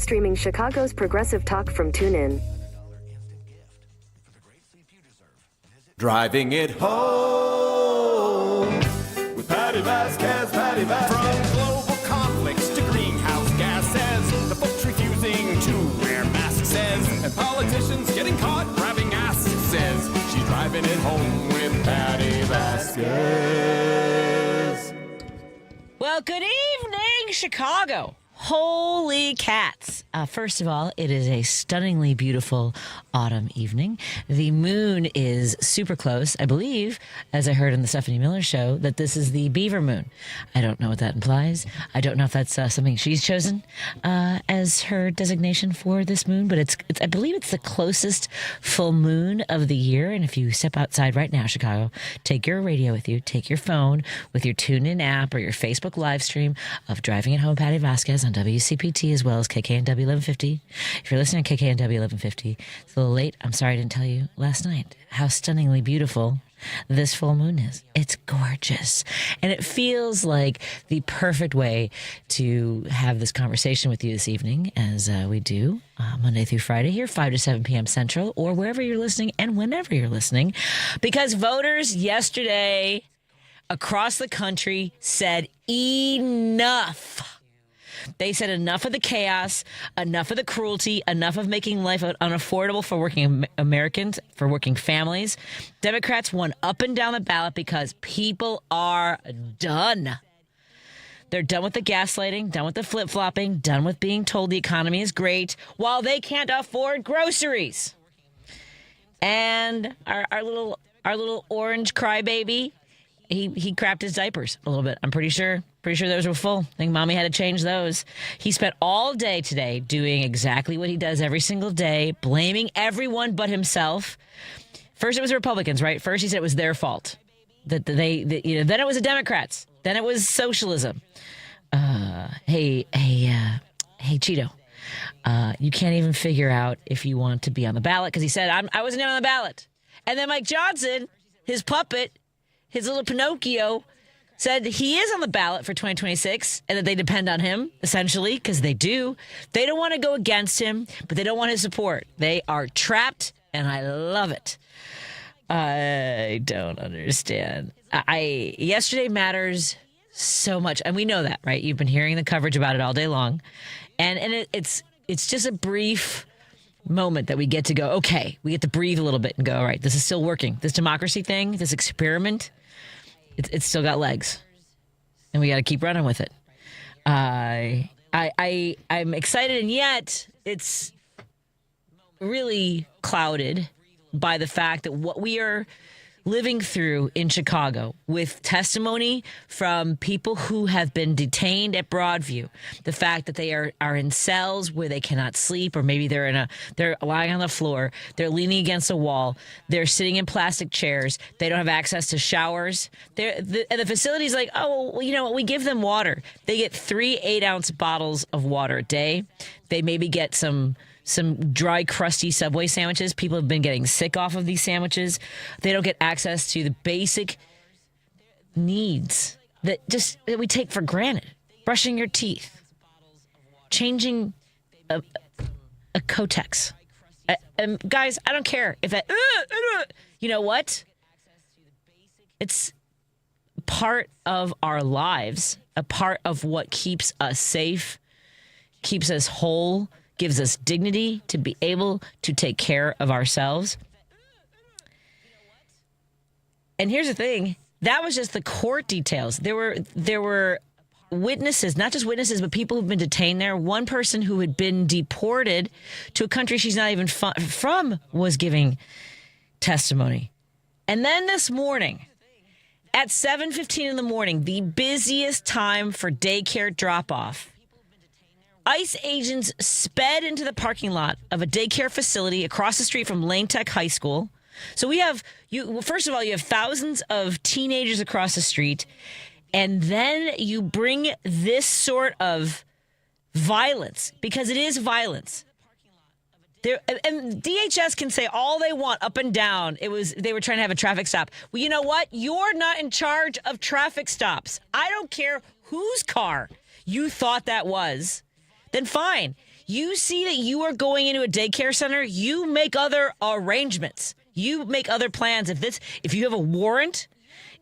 streaming Chicago's progressive talk from TuneIn. Driving it home with Patti Vasquez, Patti Vasquez. From global conflicts to greenhouse gases, the folks refusing to wear masks says, and politicians getting caught grabbing asses says, she's driving it home with Patti Vasquez. Well, good evening, Chicago. Holy cats. First of all, it is a stunningly beautiful autumn evening. The moon is super close. I believe, as I heard on the Stephanie Miller show, that this is the beaver moon. I don't know what that implies. I don't know if that's something she's chosen as her designation for this moon, but it's I believe it's the closest full moon of the year. And if you step outside right now, Chicago, take your radio with you, take your phone with your TuneIn app or your Facebook live stream of Driving It Home, Patti Vasquez on WCPT as well as KKNW 1150. If you're listening to KKNW 1150, it's a little late. I'm sorry I didn't tell you last night how stunningly beautiful this full moon is. It's gorgeous. And it feels like the perfect way to have this conversation with you this evening, as we do Monday through Friday here, 5 to 7 p.m. Central, or wherever you're listening and whenever you're listening, because voters yesterday across the country said enough. They said enough of the chaos, enough of the cruelty, enough of making life unaffordable for working Americans, for working families. Democrats won up and down the ballot because people are done. They're done with the gaslighting, done with the flip-flopping, done with being told the economy is great while they can't afford groceries. And our little orange crybaby, he crapped his diapers a little bit. I'm pretty sure those were full. I think mommy had to change those. He spent all day today doing exactly what he does every single day, blaming everyone but himself. First, it was the Republicans, right? First, he said it was their fault. Then it was the Democrats. Then it was socialism. Hey, Cheeto, you can't even figure out if you want to be on the ballot because he said, I wasn't on the ballot. And then Mike Johnson, his puppet, his little Pinocchio, said he is on the ballot for 2026 and that they depend on him, essentially, because they do. They don't want to go against him, but they don't want his support. They are trapped, and I love it. I don't understand. Yesterday matters so much, and we know that, right? You've been hearing the coverage about it all day long, and it's just a brief moment that we get to go, okay, we get to breathe a little bit and go, all right, this is still working. This democracy thing, this experiment, it's still got legs, and we got to keep running with it. I'm excited, and yet it's really clouded by the fact that what we are living through in Chicago with testimony from people who have been detained at Broadview, the fact that they are in cells where they cannot sleep, or maybe they're lying on the floor, they're leaning against a wall, they're sitting in plastic chairs, they don't have access to showers. And the facility's like, oh, well, you know what, we give them water. They get 3 8-ounce bottles of water a day. They maybe get some dry, crusty Subway sandwiches. People have been getting sick off of these sandwiches. They don't get access to the basic needs that we take for granted. Brushing your teeth, changing a Kotex. Guys, I don't care if that, you know what? It's part of our lives, a part of what keeps us safe, keeps us whole, gives us dignity to be able to take care of ourselves. And here's the thing. That was just the court details. There were witnesses, not just witnesses, but people who've been detained there. One person who had been deported to a country she's not even from was giving testimony. And then this morning, at 7:15 in the morning, the busiest time for daycare drop-off, ICE agents sped into the parking lot of a daycare facility across the street from Lane Tech High School. So first of all, you have thousands of teenagers across the street, and then you bring this sort of violence, because it is violence. And DHS can say all they want up and down. They were trying to have a traffic stop. Well, you know what? You're not in charge of traffic stops. I don't care whose car you thought that was. Then fine. You see that you are going into a daycare center, you make other arrangements. You make other plans. If you have a warrant,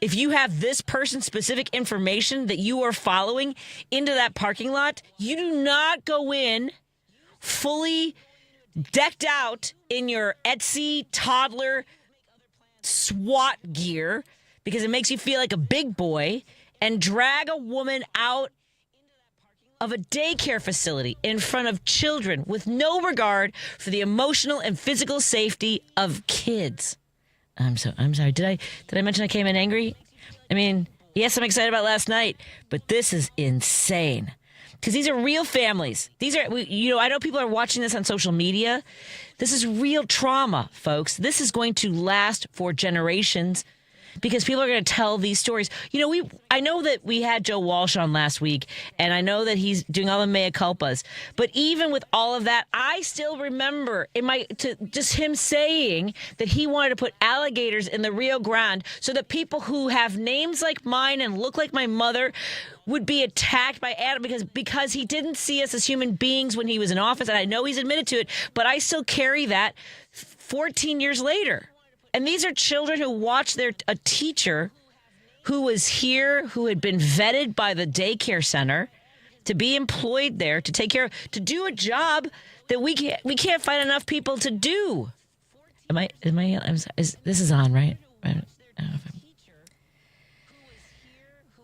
if you have this person's specific information that you are following into that parking lot, you do not go in fully decked out in your Etsy toddler SWAT gear because it makes you feel like a big boy and drag a woman out of a daycare facility in front of children with no regard for the emotional and physical safety of kids. I'm sorry. Did I mention I came in angry? I mean, yes, I'm excited about last night, but this is insane. Because these are real families. I know people are watching this on social media. This is real trauma, folks. This is going to last for generations because people are going to tell these stories. I know that we had Joe Walsh on last week, and I know that he's doing all the mea culpas. But even with all of that, I still remember just him saying that he wanted to put alligators in the Rio Grande so that people who have names like mine and look like my mother would be attacked by animals because he didn't see us as human beings when he was in office. And I know he's admitted to it, but I still carry that 14 years later. And these are children who watched a teacher who was here, who had been vetted by the daycare center to be employed there, to take care of, to do a job that we can't find enough people to do. This is on, right? I don't know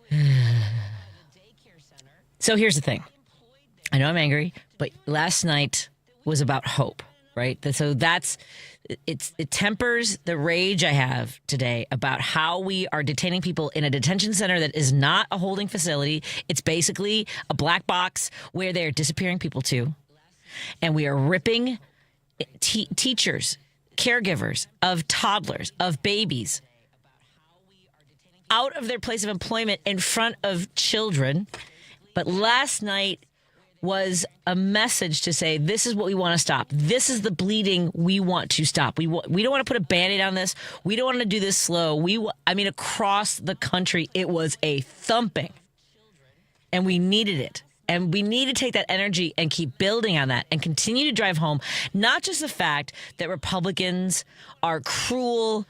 if So here's the thing. I know I'm angry, but last night was about hope, right? So it tempers the rage I have today about how we are detaining people in a detention center that is not a holding facility. It's basically a black box where they're disappearing people to. And we are ripping teachers, caregivers of toddlers, of babies out of their place of employment in front of children. But last night was a message to say, this is what we want to stop. This is the bleeding we want to stop. We don't want to put a Band-Aid on this. We don't want to do this slow. Across the country, it was a thumping. And we needed it. And we need to take that energy and keep building on that and continue to drive home, not just the fact that Republicans are cruel.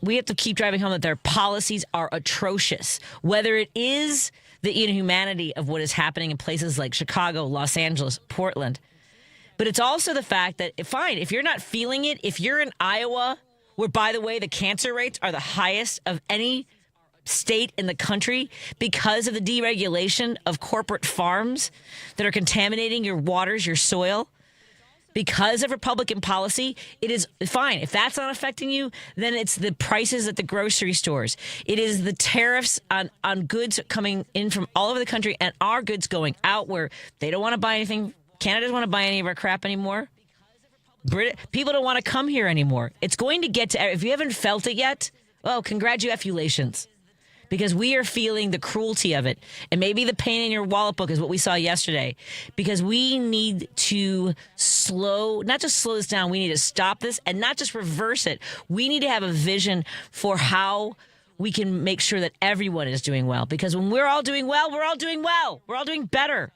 We have to keep driving home that their policies are atrocious, whether it is the inhumanity of what is happening in places like Chicago, Los Angeles, Portland. But it's also the fact that, fine, if you're not feeling it, if you're in Iowa, where, by the way, the cancer rates are the highest of any state in the country because of the deregulation of corporate farms that are contaminating your waters, your soil, because of Republican policy, it is fine. If that's not affecting you, then it's the prices at the grocery stores. It is the tariffs on goods coming in from all over the country and our goods going out where they don't want to buy anything. Canada doesn't want to buy any of our crap anymore. People don't want to come here anymore. It's going to get to, if you haven't felt it yet, well, congratulations. Because we are feeling the cruelty of it. And maybe the pain in your wallet book is what we saw yesterday. Because we need to not just slow this down, we need to stop this and not just reverse it. We need to have a vision for how we can make sure that everyone is doing well. Because when we're all doing well, we're all doing well. We're all doing better.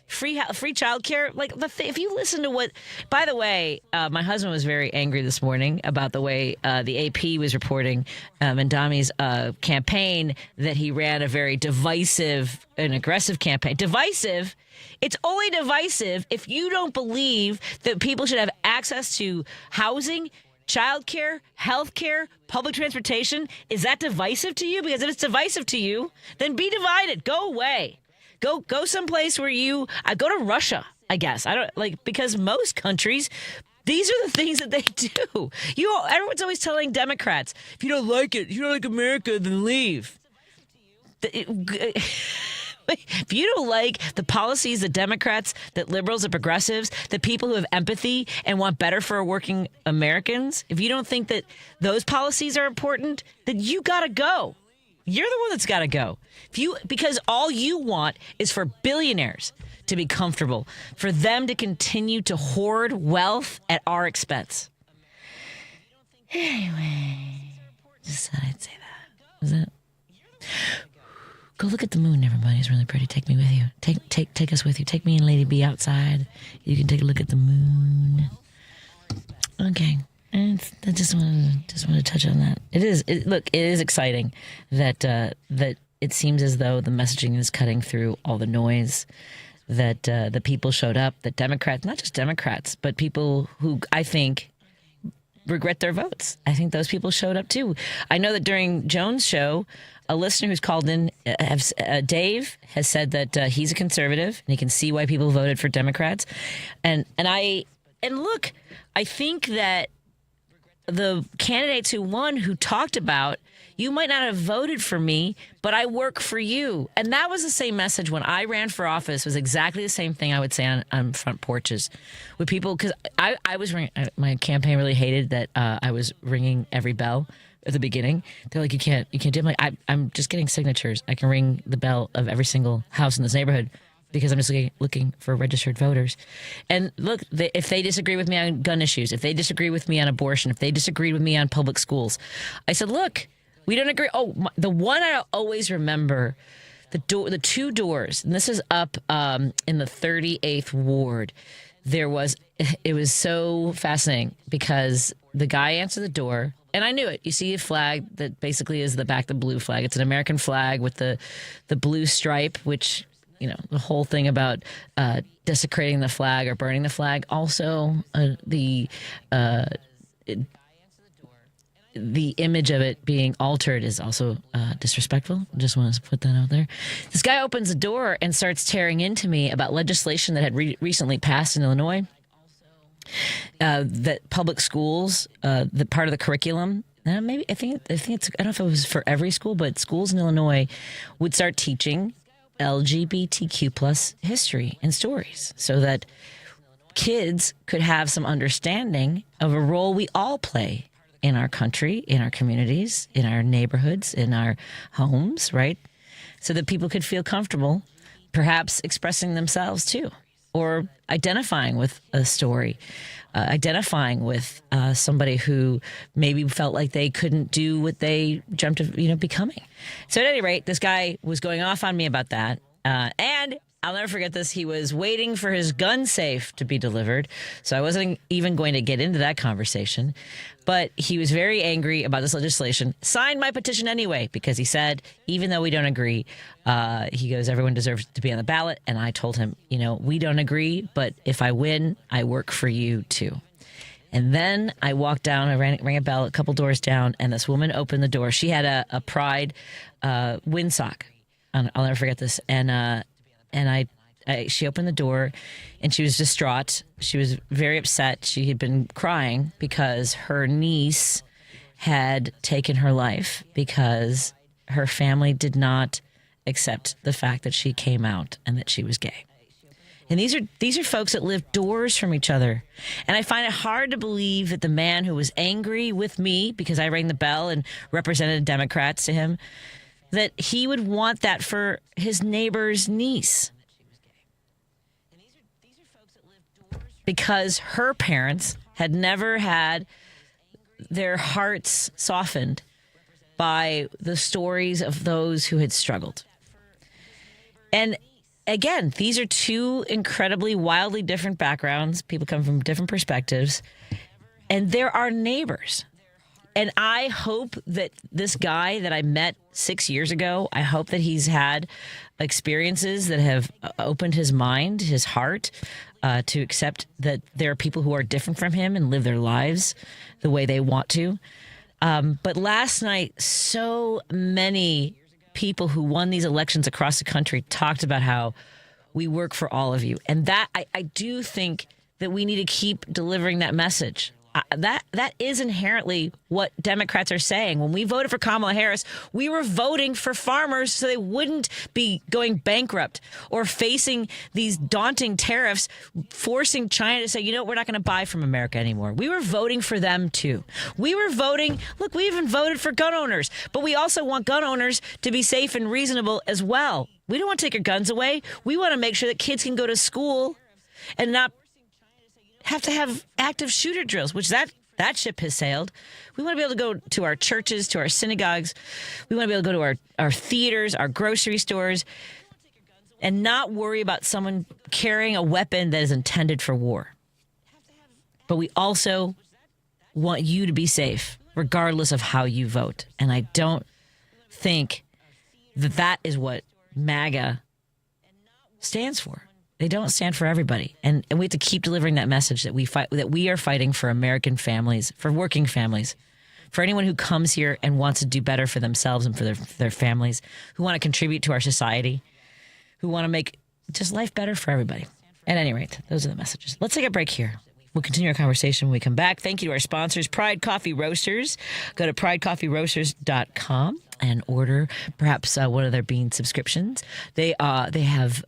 Free childcare. If you listen to what, by the way, my husband was very angry this morning about the way the AP was reporting Mandami's campaign, that he ran a very divisive and aggressive campaign. Divisive? It's only divisive if you don't believe that people should have access to housing, childcare, healthcare, public transportation. Is that divisive to you? Because if it's divisive to you, then be divided. Go away. Go someplace where go to Russia, I guess. Because most countries, these are the things that they do. Everyone's always telling Democrats, if you don't like it, you don't like America, then leave. If you don't like the policies that Democrats, that liberals, that progressives, that people who have empathy and want better for working Americans, if you don't think that those policies are important, then you got to go. You're the one that's got to go. Because all you want is for billionaires to be comfortable, for them to continue to hoard wealth at our expense. Anyway, just thought I'd say that. Was that? Go look at the moon, everybody. It's really pretty. Take me with you. Take us with you. Take me and Lady B outside. You can take a look at the moon. Okay. And I just wanted to touch on that. It is exciting that it seems as though the messaging is cutting through all the noise, that the people showed up, that Democrats, not just Democrats, but people who I think regret their votes. I think those people showed up too. I know that during Joan's show, a listener who's called in, Dave, has said that he's a conservative and he can see why people voted for Democrats. And look, I think that the candidates who won, who talked about, you might not have voted for me, but I work for you. And that was the same message when I ran for office, was exactly the same thing I would say on front porches with people. Because I was ringing, my campaign really hated that I was ringing every bell at the beginning. They're like, you can't do it. I'm like, I'm just getting signatures. I can ring the bell of every single house in this neighborhood, because I'm just looking for registered voters. And look, if they disagree with me on gun issues, if they disagree with me on abortion, if they disagree with me on public schools, I said, look, we don't agree. Oh, the one I always remember, the two doors, and this is up in the 38th Ward. It was so fascinating because the guy answered the door, and I knew it. You see a flag that basically is the back, the blue flag. It's an American flag with the blue stripe, which, you know, the whole thing about desecrating the flag or burning the flag. Also, the image of it being altered is also disrespectful. Just want to put that out there. This guy opens the door and starts tearing into me about legislation that had recently passed in Illinois. That public schools, the part of the curriculum, maybe I think it's, I don't know if it was for every school, but schools in Illinois would start teaching LGBTQ plus history and stories so that kids could have some understanding of a role we all play in our country, in our communities, in our neighborhoods, in our homes, right? So that people could feel comfortable perhaps expressing themselves too, or identifying with a story, identifying with somebody who maybe felt like they couldn't do what they dreamt of, becoming. So at any rate, this guy was going off on me about that. And I'll never forget this. He was waiting for his gun safe to be delivered. So I wasn't even going to get into that conversation. But he was very angry about this legislation, signed my petition anyway, because he said, even though we don't agree, he goes, everyone deserves to be on the ballot. And I told him, we don't agree, but if I win, I work for you too. And then I walked down, I rang a bell a couple doors down, and this woman opened the door. She had a Pride windsock. I'll never forget this. And she opened the door, and she was distraught. She was very upset. She had been crying because her niece had taken her life because her family did not accept the fact that she came out and that she was gay. And these are folks that live doors from each other. And I find it hard to believe that the man who was angry with me because I rang the bell and represented Democrats to him, that he would want that for his neighbor's niece. Because her parents had never had their hearts softened by the stories of those who had struggled. And again, these are two incredibly, wildly different backgrounds. People come from different perspectives. And there are neighbors. And I hope that this guy that I met 6 years ago, I hope that he's had experiences that have opened his mind, his heart, to accept that there are people who are different from him and live their lives the way they want to. But last night, so many people who won these elections across the country talked about how we work for all of you. And that I do think that we need to keep delivering that message. That is inherently what Democrats are saying. When we voted for Kamala Harris, we were voting for farmers so they wouldn't be going bankrupt or facing these daunting tariffs, forcing China to say, we're not going to buy from America anymore. We were voting for them, too. We were voting. Look, we even voted for gun owners, but we also want gun owners to be safe and reasonable as well. We don't want to take your guns away. We want to make sure that kids can go to school and not have to have active shooter drills, which that That ship has sailed. We want to be able to go to our churches, to our synagogues. We want to be able to go to our theaters, our grocery stores, and not worry about someone carrying a weapon that is intended for war. But we also want you to be safe, regardless of how you vote. And I don't think that is what MAGA stands for. They don't stand for everybody. And we have to keep delivering that message that we are fighting for American families, for working families, for anyone who comes here and wants to do better for themselves and for their families, who want to contribute to our society, who want to make just life better for everybody. At any rate, those are the messages. Let's take a break here. We'll continue our conversation when we come back. Thank you to our sponsors, Pride Coffee Roasters. Go to pridecoffeeroasters.com and order perhaps one of their bean subscriptions. They have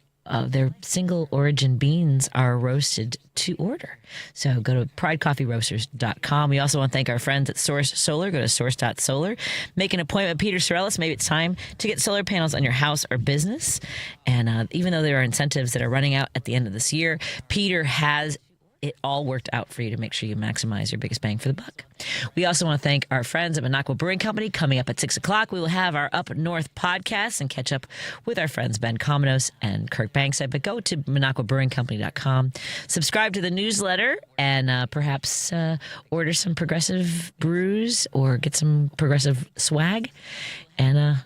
their single origin beans are roasted to order. So go to pridecoffeeroasters.com. We also want to thank our friends at Source Solar. Go to source.solar. Make an appointment with Peter Sorellis. Maybe it's time to get solar panels on your house or business. And even though there are incentives that are running out at the end of this year, Peter has it all worked out for you to make sure you maximize your biggest bang for the buck. We also want to thank our friends at Minocqua Brewing Company. Coming up at 6 o'clock, we will have our Up North podcast and catch up with our friends Ben Cominos and Kirk Bangstad. But go to MinocquaBrewingCompany.com, subscribe to the newsletter, and perhaps order some progressive brews or get some progressive swag. And,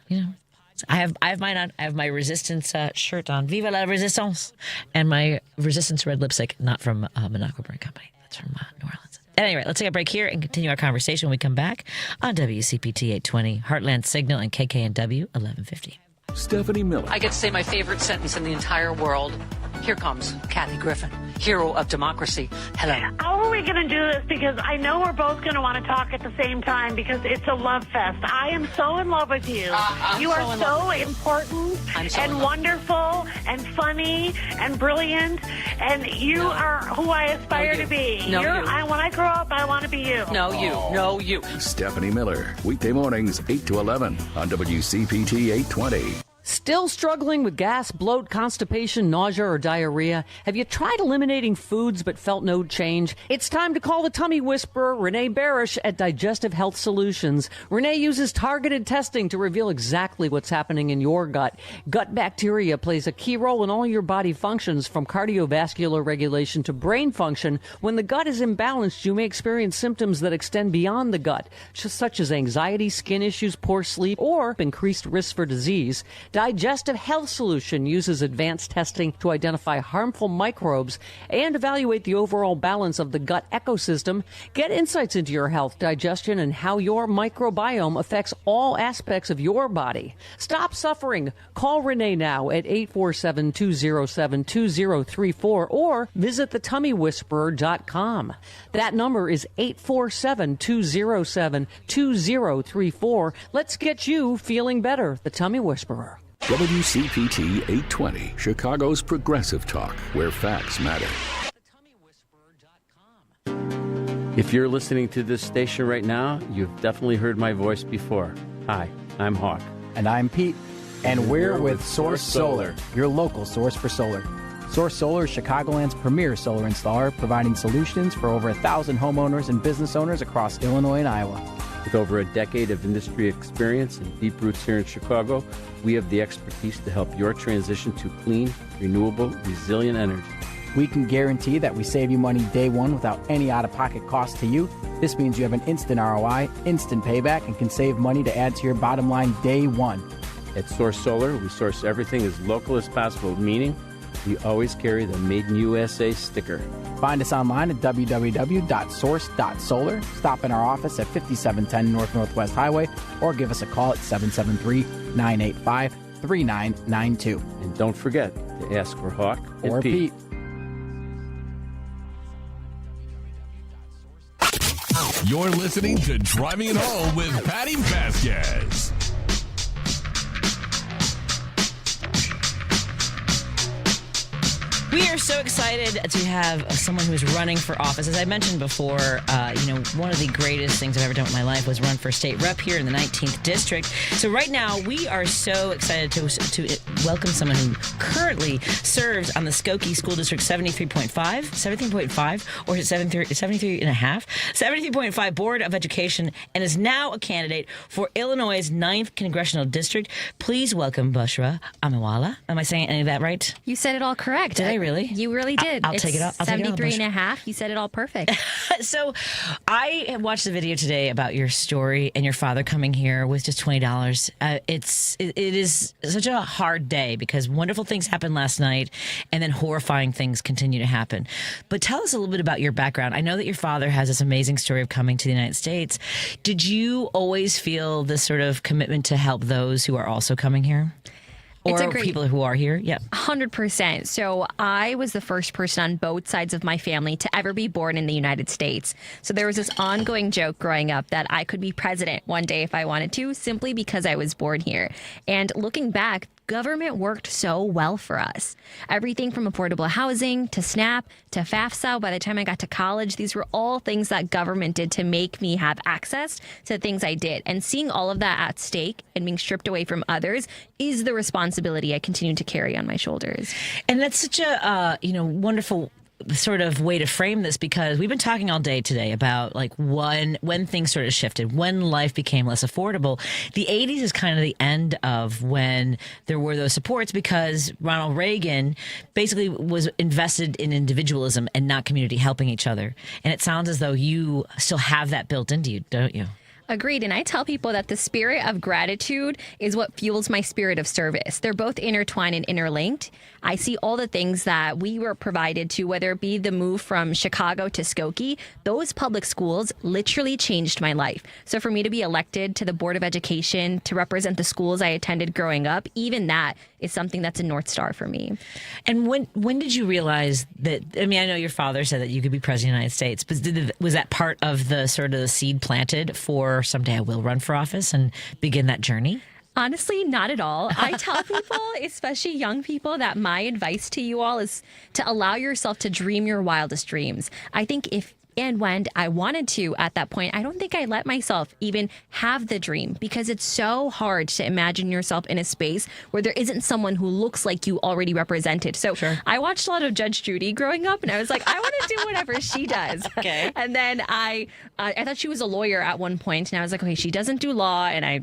I have mine on. I have my Resistance shirt on. Viva la Resistance. And my Resistance red lipstick, not from Minocqua Brewing Company. That's from New Orleans. At any rate, let's take a break here and continue our conversation when we come back on WCPT 820, Heartland Signal, and KKNW 1150. Stephanie Miller. I get to say my favorite sentence in the entire world. Here comes Kathy Griffin, hero of democracy. Hello. How are we going to do this? Because I know we're both going to want to talk at the same time because it's a love fest. I am so in love with you. You are so important and wonderful and funny and brilliant, and you are who I aspire to be. No, you. When I grow up, I want to be you. No, you. Stephanie Miller. Weekday mornings, 8 to 11 on WCPT 820. Still struggling with gas, bloat, constipation, nausea, or diarrhea? Have you tried eliminating foods but felt no change? It's time to call the tummy whisperer, Renee Barish, at Digestive Health Solutions. Renee uses targeted testing to reveal exactly what's happening in your gut. Gut bacteria plays a key role in all your body functions, from cardiovascular regulation to brain function. When the gut is imbalanced, you may experience symptoms that extend beyond the gut, such as anxiety, skin issues, poor sleep, or increased risk for disease. Digestive Health Solution uses advanced testing to identify harmful microbes and evaluate the overall balance of the gut ecosystem. Get insights into your health, digestion, and how your microbiome affects all aspects of your body. Stop suffering. Call Renee now at 847-207-2034 or visit thetummywhisperer.com. That number is 847-207-2034. Let's get you feeling better. The Tummy Whisperer. WCPT 820, Chicago's progressive talk, where facts matter. If you're listening to this station right now, you've definitely heard my voice before. Hi, I'm Hawk. And I'm Pete. And we're with Source Solar, your local source for solar. Source Solar is Chicagoland's premier solar installer, providing solutions for over 1,000 homeowners and business owners across Illinois and Iowa. With over a decade of industry experience and deep roots here in Chicago, we have the expertise to help your transition to clean, renewable, resilient energy. We can guarantee that we save you money day one without any out-of-pocket cost to you. This means you have an instant ROI, instant payback, and can save money to add to your bottom line day one. At Source Solar, we source everything as local as possible, meaning we always carry the Made in USA sticker. Find us online at www.source.solar. Stop in our office at 5710 North Northwest Highway or give us a call at 773-985-3992. And don't forget to ask for Hawk or and Pete. You're listening to Driving It Home with Patti Vasquez. We are so excited to have someone who is running for office. As I mentioned before, one of the greatest things I've ever done with my life was run for state rep here in the 19th district. So right now, we are so excited to welcome someone who currently serves on the Skokie School District 73.5, or is it 73 and a half? 73.5 Board of Education, and is now a candidate for Illinois' 9th Congressional District. Please welcome Bushra Amiwala. Am I saying any of that right? You said it all correct. Did I really? You really did. I'll take it off. 73 and a half. You said it all perfect. So I watched the video today about your story and your father coming here with just $20. It is such a hard day because wonderful things happened last night and then horrifying things continue to happen. But tell us a little bit about your background. I know that your father has this amazing story of coming to the United States. Did you always feel this sort of commitment to help those who are also coming here? Or people who are here? Yeah. 100%. So I was the first person on both sides of my family to ever be born in the United States. So there was this ongoing joke growing up that I could be president one day if I wanted to, simply because I was born here. And looking back, government worked so well for us. Everything from affordable housing to SNAP to FAFSA. By the time I got to college, these were all things that government did to make me have access to things I did. And seeing all of that at stake and being stripped away from others is the responsibility I continue to carry on my shoulders. And that's such a wonderful sort of way to frame this, because we've been talking all day today about like when things sort of shifted, when life became less affordable. The 80s is kind of the end of when there were those supports, because Ronald Reagan basically was invested in individualism and not community, helping each other. And it sounds as though you still have that built into you, don't you? Agreed. And I tell people that the spirit of gratitude is what fuels my spirit of service. They're both intertwined and interlinked. I see all the things that we were provided to, whether it be the move from Chicago to Skokie. Those public schools literally changed my life. So for me to be elected to the Board of Education to represent the schools I attended growing up, even that is something that's a North Star for me. And when did you realize that, I mean, I know your father said that you could be president of the United States, but was that part of the sort of the seed planted for someday I will run for office and begin that journey? Honestly, not at all. I tell people, especially young people, that my advice to you all is to allow yourself to dream your wildest dreams. I think if and when I wanted to at that point, I don't think I let myself even have the dream, because it's so hard to imagine yourself in a space where there isn't someone who looks like you already represented. So sure. I watched a lot of Judge Judy growing up, and I was like, I want to do whatever she does. Okay. And then I thought she was a lawyer at one point, and I was like, okay, she doesn't do law, and I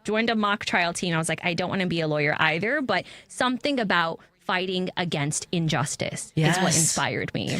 joined a mock trial team. I was like, I don't want to be a lawyer either, but something about fighting against injustice is what inspired me.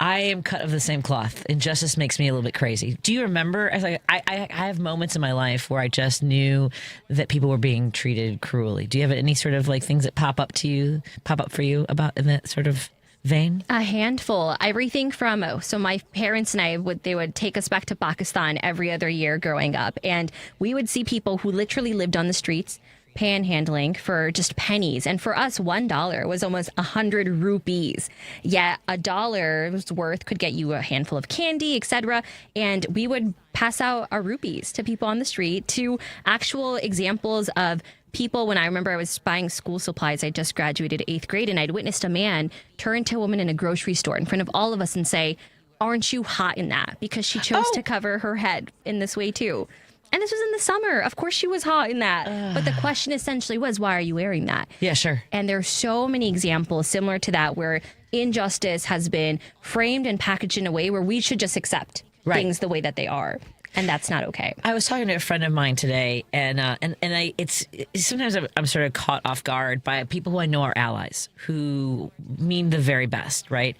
I am cut of the same cloth. Injustice makes me a little bit crazy. Do you remember? I have moments in my life where I just knew that people were being treated cruelly. Do you have any sort of like things that pop up for you about in that sort of vein? A handful. Everything from, so my parents and they would take us back to Pakistan every other year growing up, and we would see people who literally lived on the streets panhandling for just pennies. And for us, $1 was almost 100 rupees. Yet $1's worth could get you a handful of candy, etc. And we would pass out our rupees to people on the street, to actual examples of people. When I remember I was buying school supplies, I just graduated 8th grade, and I'd witnessed a man turn to a woman in a grocery store in front of all of us and say, "Aren't you hot in that?" Because she chose to cover her head in this way too. And this was in the summer. Of course she was hot in that. But the question essentially was, why are you wearing that? Yeah, sure. And there's so many examples similar to that where injustice has been framed and packaged in a way where we should just accept things the way that they are. And that's not okay. I was talking to a friend of mine today, and it's sometimes I'm sort of caught off guard by people who I know are allies who mean the very best, right?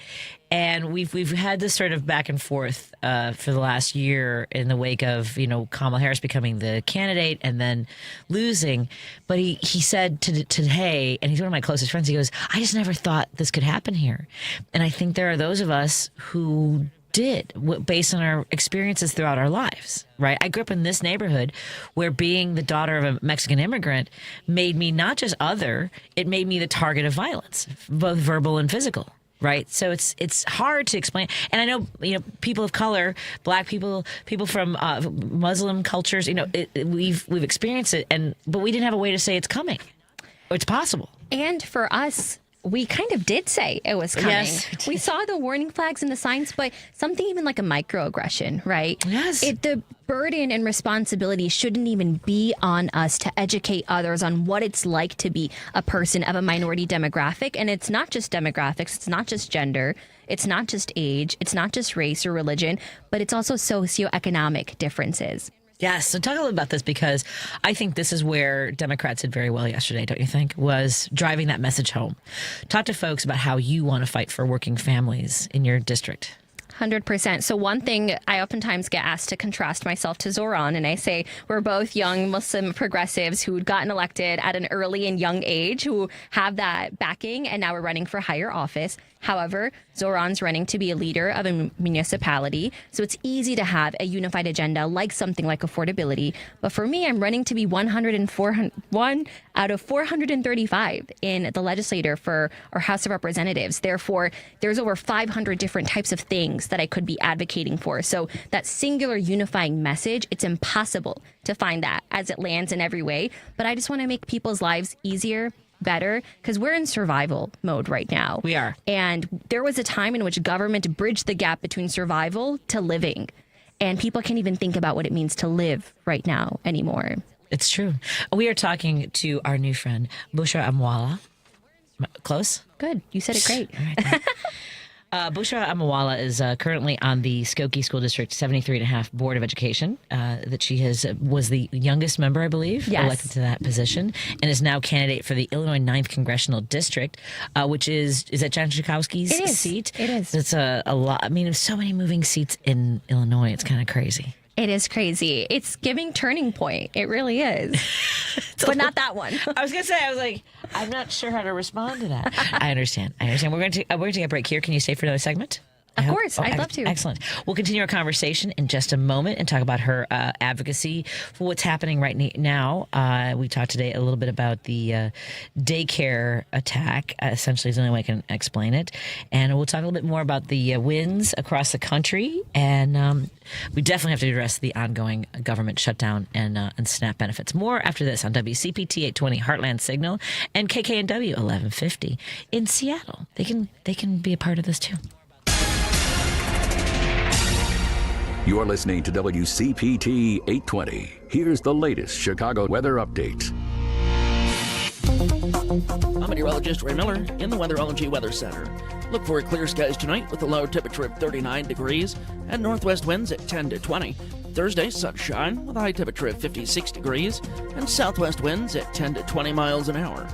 And we've had this sort of back and forth for the last year in the wake of Kamala Harris becoming the candidate and then losing. But he said today, and he's one of my closest friends, he goes, "I just never thought this could happen here." And I think there are those of us who did, based on our experiences throughout our lives, right? I grew up in this neighborhood where being the daughter of a Mexican immigrant made me not just other, it made me the target of violence, both verbal and physical. Right. So it's hard to explain. And I know, people of color, Black people, people from Muslim cultures, we've experienced it. But we didn't have a way to say it's coming or it's possible. And for us, we kind of did say it was coming. Yes. We saw the warning flags and the signs, but something even like a microaggression, right? Yes. The burden and responsibility shouldn't even be on us to educate others on what it's like to be a person of a minority demographic. And it's not just demographics. It's not just gender. It's not just age. It's not just race or religion, but it's also socioeconomic differences. Yes. So talk a little about this, because I think this is where Democrats did very well yesterday, don't you think? Was driving that message home. Talk to folks about how you want to fight for working families in your district. 100%. So one thing, I oftentimes get asked to contrast myself to Zoran, and I say we're both young Muslim progressives who'd gotten elected at an early and young age, who have that backing, and now we're running for higher office. However, Zoran's running to be a leader of a municipality, so it's easy to have a unified agenda like something like affordability. But for me, I'm running to be 1 out of 435 in the legislature for our House of Representatives. Therefore, there's over 500 different types of things that I could be advocating for. So that singular unifying message, it's impossible to find that as it lands in every way. But I just want to make people's lives easier, better, because we're in survival mode right now. We are. And there was a time in which government bridged the gap between survival to living. And people can't even think about what it means to live right now anymore. It's true. We are talking to our new friend, Bushra Amiwala. Close? Good. You said it great. All right. Bushra Amiwala is currently on the Skokie School District 73.5 Board of Education. That she was the youngest member, I believe, elected to that position, and is now candidate for the Illinois 9th Congressional District, which is that John Schakowsky's seat? It is. It's a lot. I mean, there's so many moving seats in Illinois. It's kind of crazy. It is crazy. It's giving Turning Point. It really is. But not that one. I was going to say, I was like, I'm not sure how to respond to that. I understand. We're going to take a break here. Can you stay for another segment? Of course. I'd love to. Excellent. We'll continue our conversation in just a moment and talk about her advocacy for what's happening right now. We talked today a little bit about the daycare attack, essentially is the only way I can explain it. And we'll talk a little bit more about the wins across the country. And we definitely have to address the ongoing government shutdown and SNAP benefits. More after this on WCPT 820 Heartland Signal and KKNW 1150 in Seattle. They can be a part of this too. You're listening to WCPT 820. Here's the latest Chicago weather update. I'm meteorologist Ray Miller in the Weatherology Weather Center. Look for clear skies tonight with a low temperature of 39 degrees and northwest winds at 10 to 20. Thursday, sunshine with a high temperature of 56 degrees and southwest winds at 10 to 20 miles an hour.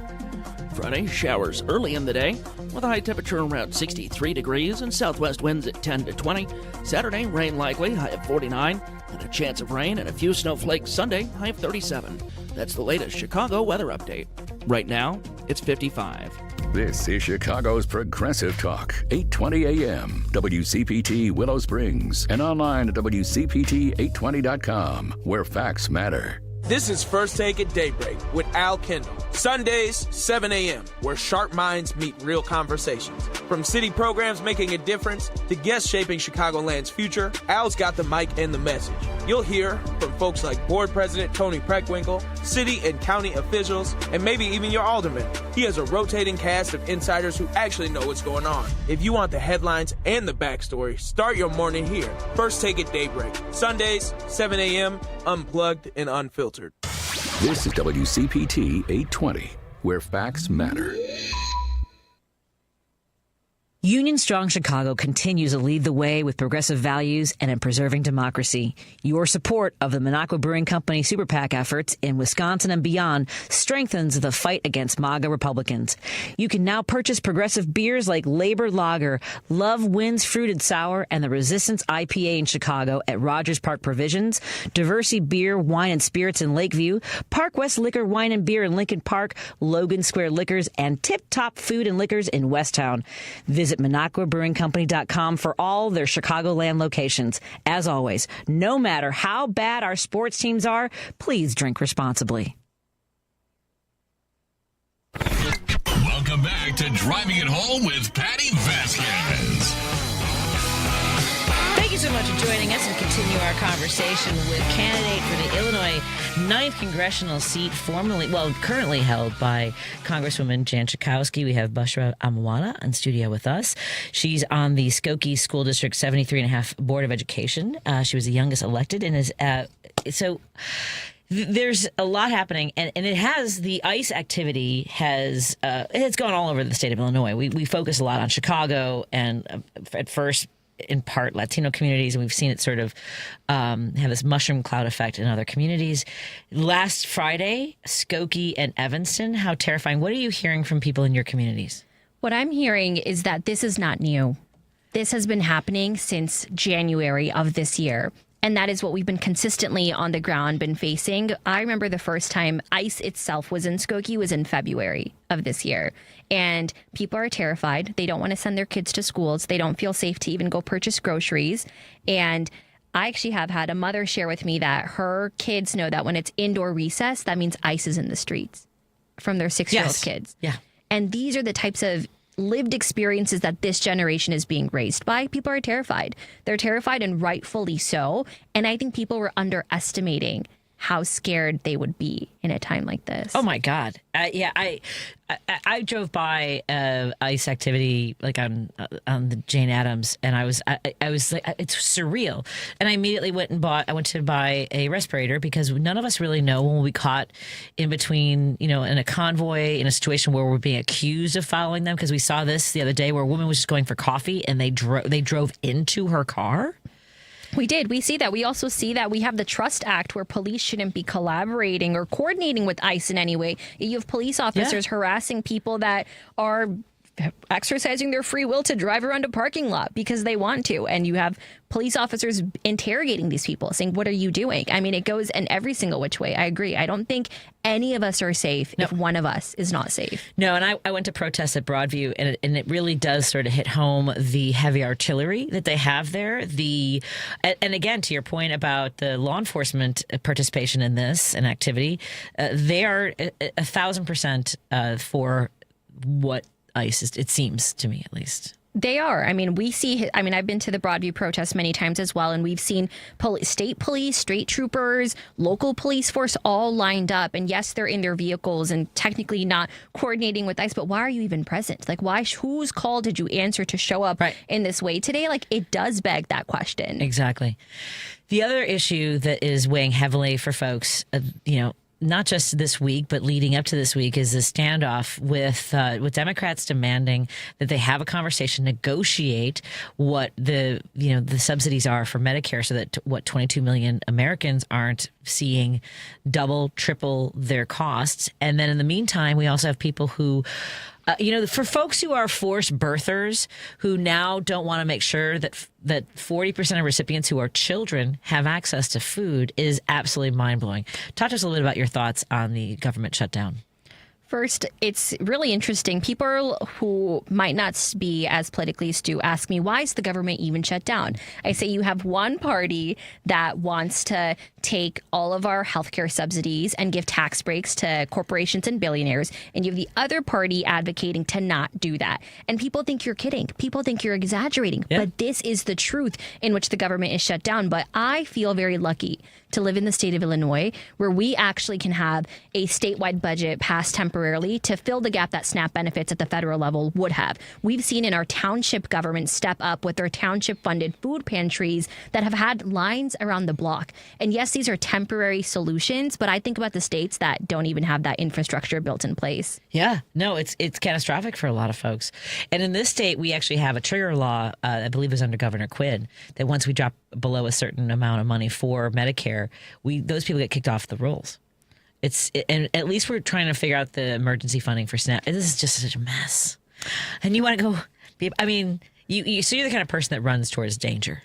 Friday, showers early in the day with a high temperature around 63 degrees and southwest winds at 10 to 20. Saturday, rain likely, high of 49, and a chance of rain and a few snowflakes Sunday, high of 37. That's the latest Chicago weather update. Right now, it's 55. This is Chicago's Progressive Talk, 820 AM, WCPT Willow Springs, and online at WCPT820.com, where facts matter. This is First Take at Daybreak with Al Kendall. Sundays, 7 a.m., where sharp minds meet real conversations. From city programs making a difference to guests shaping Chicagoland's future, Al's got the mic and the message. You'll hear from folks like Board President Tony Preckwinkle, city and county officials, and maybe even your alderman. He has a rotating cast of insiders who actually know what's going on. If you want the headlines and the backstory, start your morning here. First Take at Daybreak. Sundays, 7 a.m., unplugged and unfiltered. This is WCPT 820, where facts matter. Union Strong Chicago continues to lead the way with progressive values and in preserving democracy. Your support of the Minocqua Brewing Company Super PAC efforts in Wisconsin and beyond strengthens the fight against MAGA Republicans. You can now purchase progressive beers like Labor Lager, Love Wins Fruited Sour, and the Resistance IPA in Chicago at Rogers Park Provisions, Diversity Beer, Wine and Spirits in Lakeview, Park West Liquor, Wine and Beer in Lincoln Park, Logan Square Liquors, and Tip Top Food and Liquors in Westtown. Visit MinocquaBrewingCompany.com for all their Chicagoland locations. As always, no matter how bad our sports teams are, please drink responsibly. Welcome back to Driving It Home with Patti Vasquez. Thank you so much for joining us and continue our conversation with candidate for the Illinois 9th congressional seat currently held by Congresswoman Jan Schakowsky. We have Bushra Amiwala in studio with us. She's on the Skokie School District 73.5 Board of Education. She was the youngest elected and is there's a lot happening, and it has the ICE activity has it's gone all over the state of Illinois. We focus a lot on Chicago and at first in part Latino communities, and we've seen it sort of have this mushroom cloud effect in other communities. Last Friday, Skokie and Evanston, how terrifying. What are you hearing from people in your communities? What I'm hearing is that this is not new. This has been happening since January of this year. And that is what we've been consistently on the ground been facing. I remember the first time ICE itself was in Skokie was in February of this year. And people are terrified. They don't want to send their kids to schools. They don't feel safe to even go purchase groceries. And I actually have had a mother share with me that her kids know that when it's indoor recess, that means ICE is in the streets from their 6-year-old kids. Yeah. And these are the types of lived experiences that this generation is being raised by. People are terrified. They're terrified, and rightfully so. And I think people were underestimating how scared they would be in a time like this. Oh my God! I drove by ICE activity like on the Jane Addams, and I was like, it's surreal. And I immediately went to buy a respirator because none of us really know when we'll be caught in between, in a convoy in a situation where we're being accused of following them. Because we saw this the other day where a woman was just going for coffee and they drove into her car. We did. We see that. We also see that we have the Trust Act where police shouldn't be collaborating or coordinating with ICE in any way. You have police officers harassing people that are exercising their free will to drive around a parking lot because they want to. And you have police officers interrogating these people saying, what are you doing? I mean, it goes in every single which way. I agree. I don't think any of us are safe if one of us is not safe. No, and I went to protest at Broadview, and it really does sort of hit home the heavy artillery that they have there. And again, to your point about the law enforcement participation in this and activity, they are 1,000% for what ICE is, it seems to me at least. They are. I mean, I've been to the Broadview protests many times as well, and we've seen state police, state troopers, local police force all lined up. And yes, they're in their vehicles and technically not coordinating with ICE, but why are you even present? Like, whose call did you answer to show up in this way today? Like, it does beg that question. Exactly. The other issue that is weighing heavily for folks, not just this week, but leading up to this week, is the standoff with Democrats demanding that they have a conversation, negotiate what the subsidies are for Medicare, so that 22 million Americans aren't seeing double, triple their costs. And then in the meantime, we also have people who, for folks who are forced birthers who now don't want to make sure that 40% of recipients who are children have access to food is absolutely mind-blowing. Talk to us a little bit about your thoughts on the government shutdown. First, it's really interesting. People who might not be as politically astute ask me, why is the government even shut down? I say you have one party that wants to take all of our healthcare subsidies and give tax breaks to corporations and billionaires, and you have the other party advocating to not do that. And people think you're kidding. People think you're exaggerating. Yeah. But this is the truth in which the government is shut down. But I feel very lucky to live in the state of Illinois, where we actually can have a statewide budget passed temporarily to fill the gap that SNAP benefits at the federal level would have. We've seen in our township government step up with their township-funded food pantries that have had lines around the block. And yes, these are temporary solutions, but I think about the states that don't even have that infrastructure built in place. Yeah, no, it's catastrophic for a lot of folks. And in this state, we actually have a trigger law, I believe it was under Governor Quinn, that once we drop below a certain amount of money for Medicare, those people get kicked off the rolls. And at least we're trying to figure out the emergency funding for SNAP. This is just such a mess. And you want to go, I mean, you're the kind of person that runs towards danger.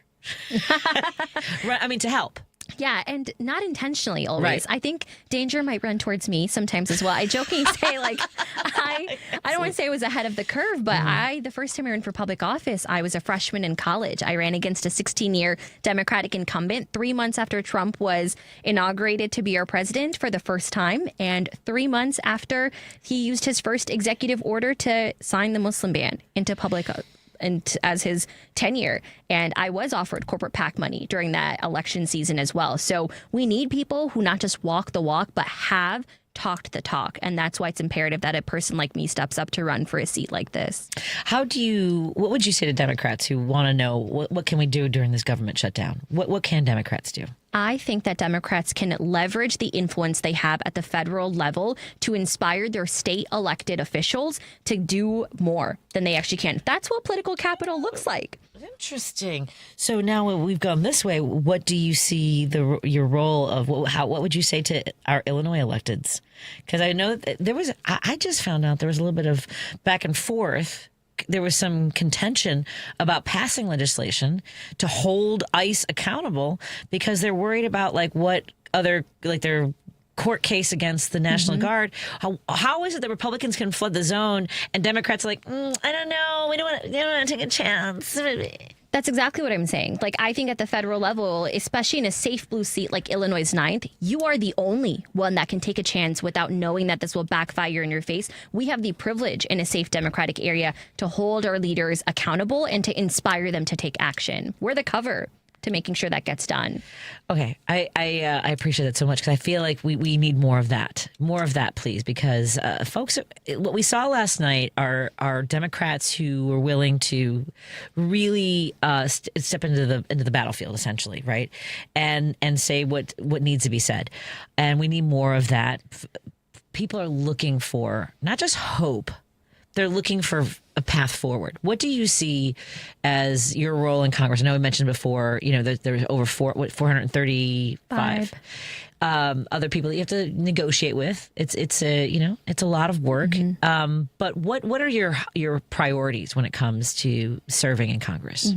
To help. Yeah, and not intentionally always. Right. I think danger might run towards me sometimes as well. I jokingly say, I don't want to say I was ahead of the curve, but the first time I ran for public office, I was a freshman in college. I ran against a 16-year Democratic incumbent 3 months after Trump was inaugurated to be our president for the first time, and 3 months after he used his first executive order to sign the Muslim ban into public and as his tenure. And I was offered corporate PAC money during that election season as well. So we need people who not just walk the walk, but have talked the talk. And that's why it's imperative that a person like me steps up to run for a seat like this. What would you say to Democrats who want to know what can we do during this government shutdown? What can Democrats do? I think that Democrats can leverage the influence they have at the federal level to inspire their state elected officials to do more than they actually can. That's what political capital looks like. Interesting. So now we've gone this way. What do you see your role of what would you say to our Illinois electeds? Because I know that I just found out there was a little bit of back and forth. There was some contention about passing legislation to hold ICE accountable because they're worried about their court case against the National Guard. How is it that Republicans can flood the zone and Democrats are like, I don't know, they don't want to take a chance? That's exactly what I'm saying. I think at the federal level, especially in a safe blue seat like Illinois' 9th, you are the only one that can take a chance without knowing that this will backfire in your face. We have the privilege in a safe Democratic area to hold our leaders accountable and to inspire them to take action. We're the cover to making sure that gets done. Okay. I appreciate that so much because I feel like we need more of that. More of that, please, because folks, what we saw last night are Democrats who were willing to really step into the battlefield, essentially, right? And say what needs to be said. And we need more of that. People are looking for not just hope, they're looking for a path forward. What do you see as your role in Congress? I know we mentioned before, that there's over 435 other people that you have to negotiate with. It's a lot of work. But what are your priorities when it comes to serving in Congress?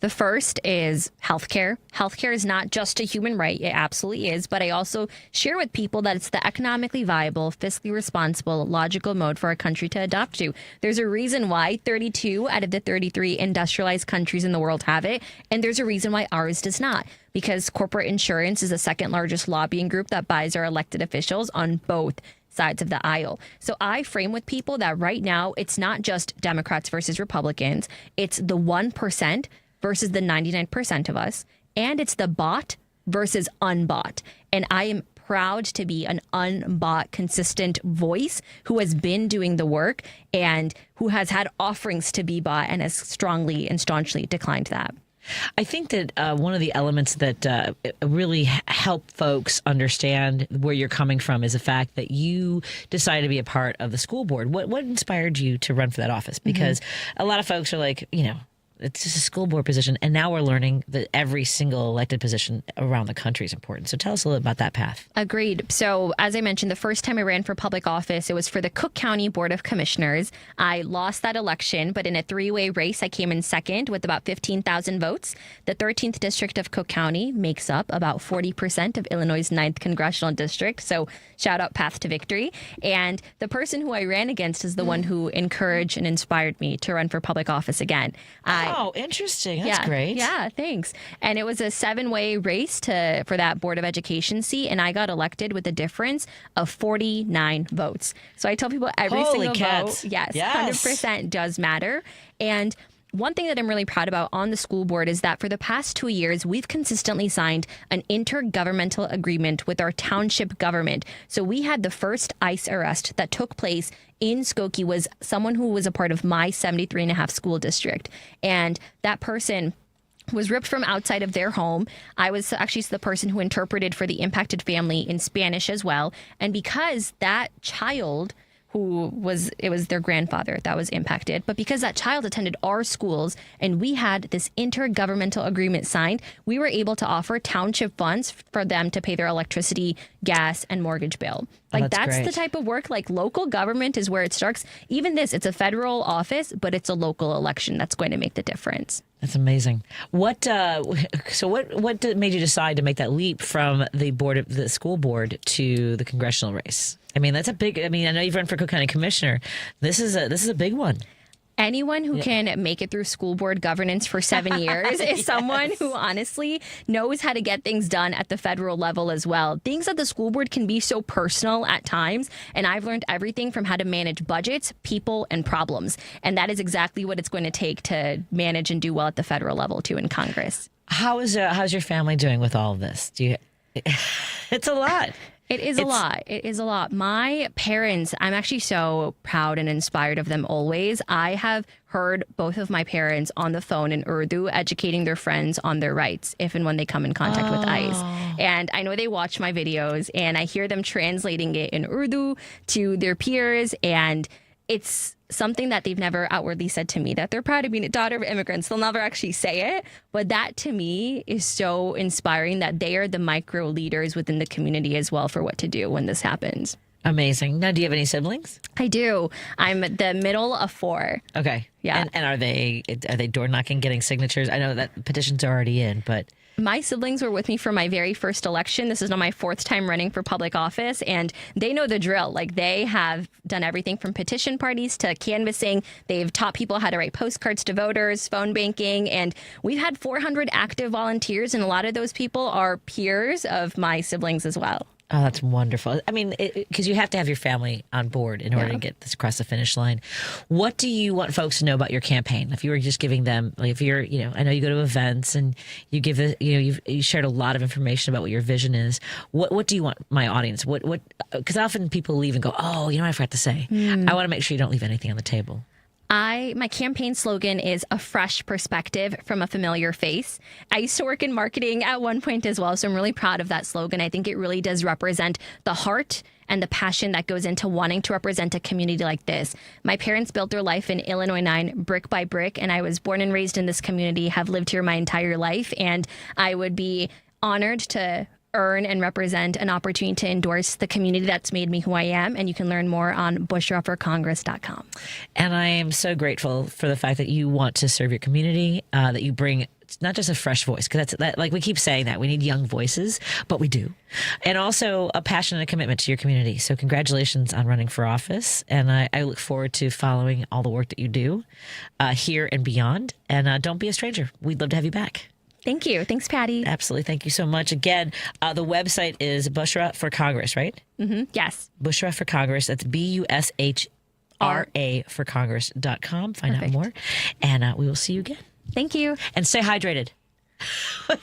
The first is healthcare. Healthcare is not just a human right. It absolutely is. But I also share with people that it's the economically viable, fiscally responsible, logical mode for our country to adopt to. There's a reason why 32 out of the 33 industrialized countries in the world have it. And there's a reason why ours does not. Because corporate insurance is the second largest lobbying group that buys our elected officials on both sides of the aisle. So I frame with people that right now, it's not just Democrats versus Republicans. It's the 1% versus the 99% of us. And it's the bought versus unbought. And I am proud to be an unbought, consistent voice who has been doing the work and who has had offerings to be bought and has strongly and staunchly declined that. I think that one of the elements that really help folks understand where you're coming from is the fact that you decided to be a part of the school board. What inspired you to run for that office? Because a lot of folks are like, it's just a school board position. And now we're learning that every single elected position around the country is important. So tell us a little about that path. Agreed. So as I mentioned, the first time I ran for public office, it was for the Cook County Board of Commissioners. I lost that election, but in a three-way race, I came in second with about 15,000 votes. The 13th district of Cook County makes up about 40% of Illinois' 9th congressional district. So shout out path to victory. And the person who I ran against is the one who encouraged and inspired me to run for public office again. Oh, interesting. That's great. Yeah, thanks. And it was a 7-way race for that Board of Education seat, and I got elected with a difference of 49 votes. So I tell people every single vote, yes, 100% does matter. And one thing that I'm really proud about on the school board is that for the past 2 years, we've consistently signed an intergovernmental agreement with our township government. So we had the first ICE arrest that took place in Skokie was someone who was a part of my 73.5 school district. And that person was ripped from outside of their home. I was actually the person who interpreted for the impacted family in Spanish as well. And because that child it was their grandfather that was impacted. But because that child attended our schools and we had this intergovernmental agreement signed, we were able to offer township funds for them to pay their electricity, gas, and mortgage bill. That's the type of work, local government is where it starts. Even this, it's a federal office, but it's a local election that's going to make the difference. That's amazing. What made you decide to make that leap from the school board to the congressional race? I mean, that's a big. I know you've run for Cook County Commissioner. This is a big one. Anyone who can make it through school board governance for 7 years is someone who honestly knows how to get things done at the federal level as well. Things at the school board can be so personal at times, and I've learned everything from how to manage budgets, people, and problems. And that is exactly what it's going to take to manage and do well at the federal level too in Congress. How's your family doing with all of this? It's a lot. It is a lot. It is a lot. My parents, I'm actually so proud and inspired of them always. I have heard both of my parents on the phone in Urdu educating their friends on their rights if and when they come in contact with ICE. And I know they watch my videos and I hear them translating it in Urdu to their peers, and it's something that they've never outwardly said to me, that they're proud of being a daughter of immigrants. They'll never actually say it. But that to me is so inspiring that they are the micro leaders within the community as well for what to do when this happens. Amazing. Now, do you have any siblings? I do. I'm the middle of 4. Okay. Yeah. And are they door knocking, getting signatures? I know that petitions are already in, but... My siblings were with me for my very first election. This is now my 4th time running for public office, and they know the drill. Like, they have done everything from petition parties to canvassing. They've taught people how to write postcards to voters, phone banking, and we've had 400 active volunteers, and a lot of those people are peers of my siblings as well. Oh, that's wonderful. I mean, because you have to have your family on board in order to get this across the finish line. What do you want folks to know about your campaign? If you were just giving them, like, if you're, I know you go to events and you give you shared a lot of information about what your vision is. What do you want my audience? Because often people leave and go, oh, I forgot to say. I want to make sure you don't leave anything on the table. My campaign slogan is a fresh perspective from a familiar face. I used to work in marketing at one point as well, so I'm really proud of that slogan. I think it really does represent the heart and the passion that goes into wanting to represent a community like this. My parents built their life in Illinois 9 brick by brick, and I was born and raised in this community, have lived here my entire life, and I would be honored to earn and represent an opportunity to endorse the community that's made me who I am. And you can learn more on bushraforcongress.com. And I am so grateful for the fact that you want to serve your community, that you bring not just a fresh voice, because that's like we keep saying that we need young voices, but we do. And also a passion and a commitment to your community. So congratulations on running for office. And I look forward to following all the work that you do here and beyond. And don't be a stranger. We'd love to have you back. Thank you. Thanks, Patty. Absolutely. Thank you so much. Again, the website is Bushra for Congress, right? Mm-hmm. Yes. Bushra for Congress. That's BUSHRA for Congress.com. Find out more. And we will see you again. Thank you. And stay hydrated.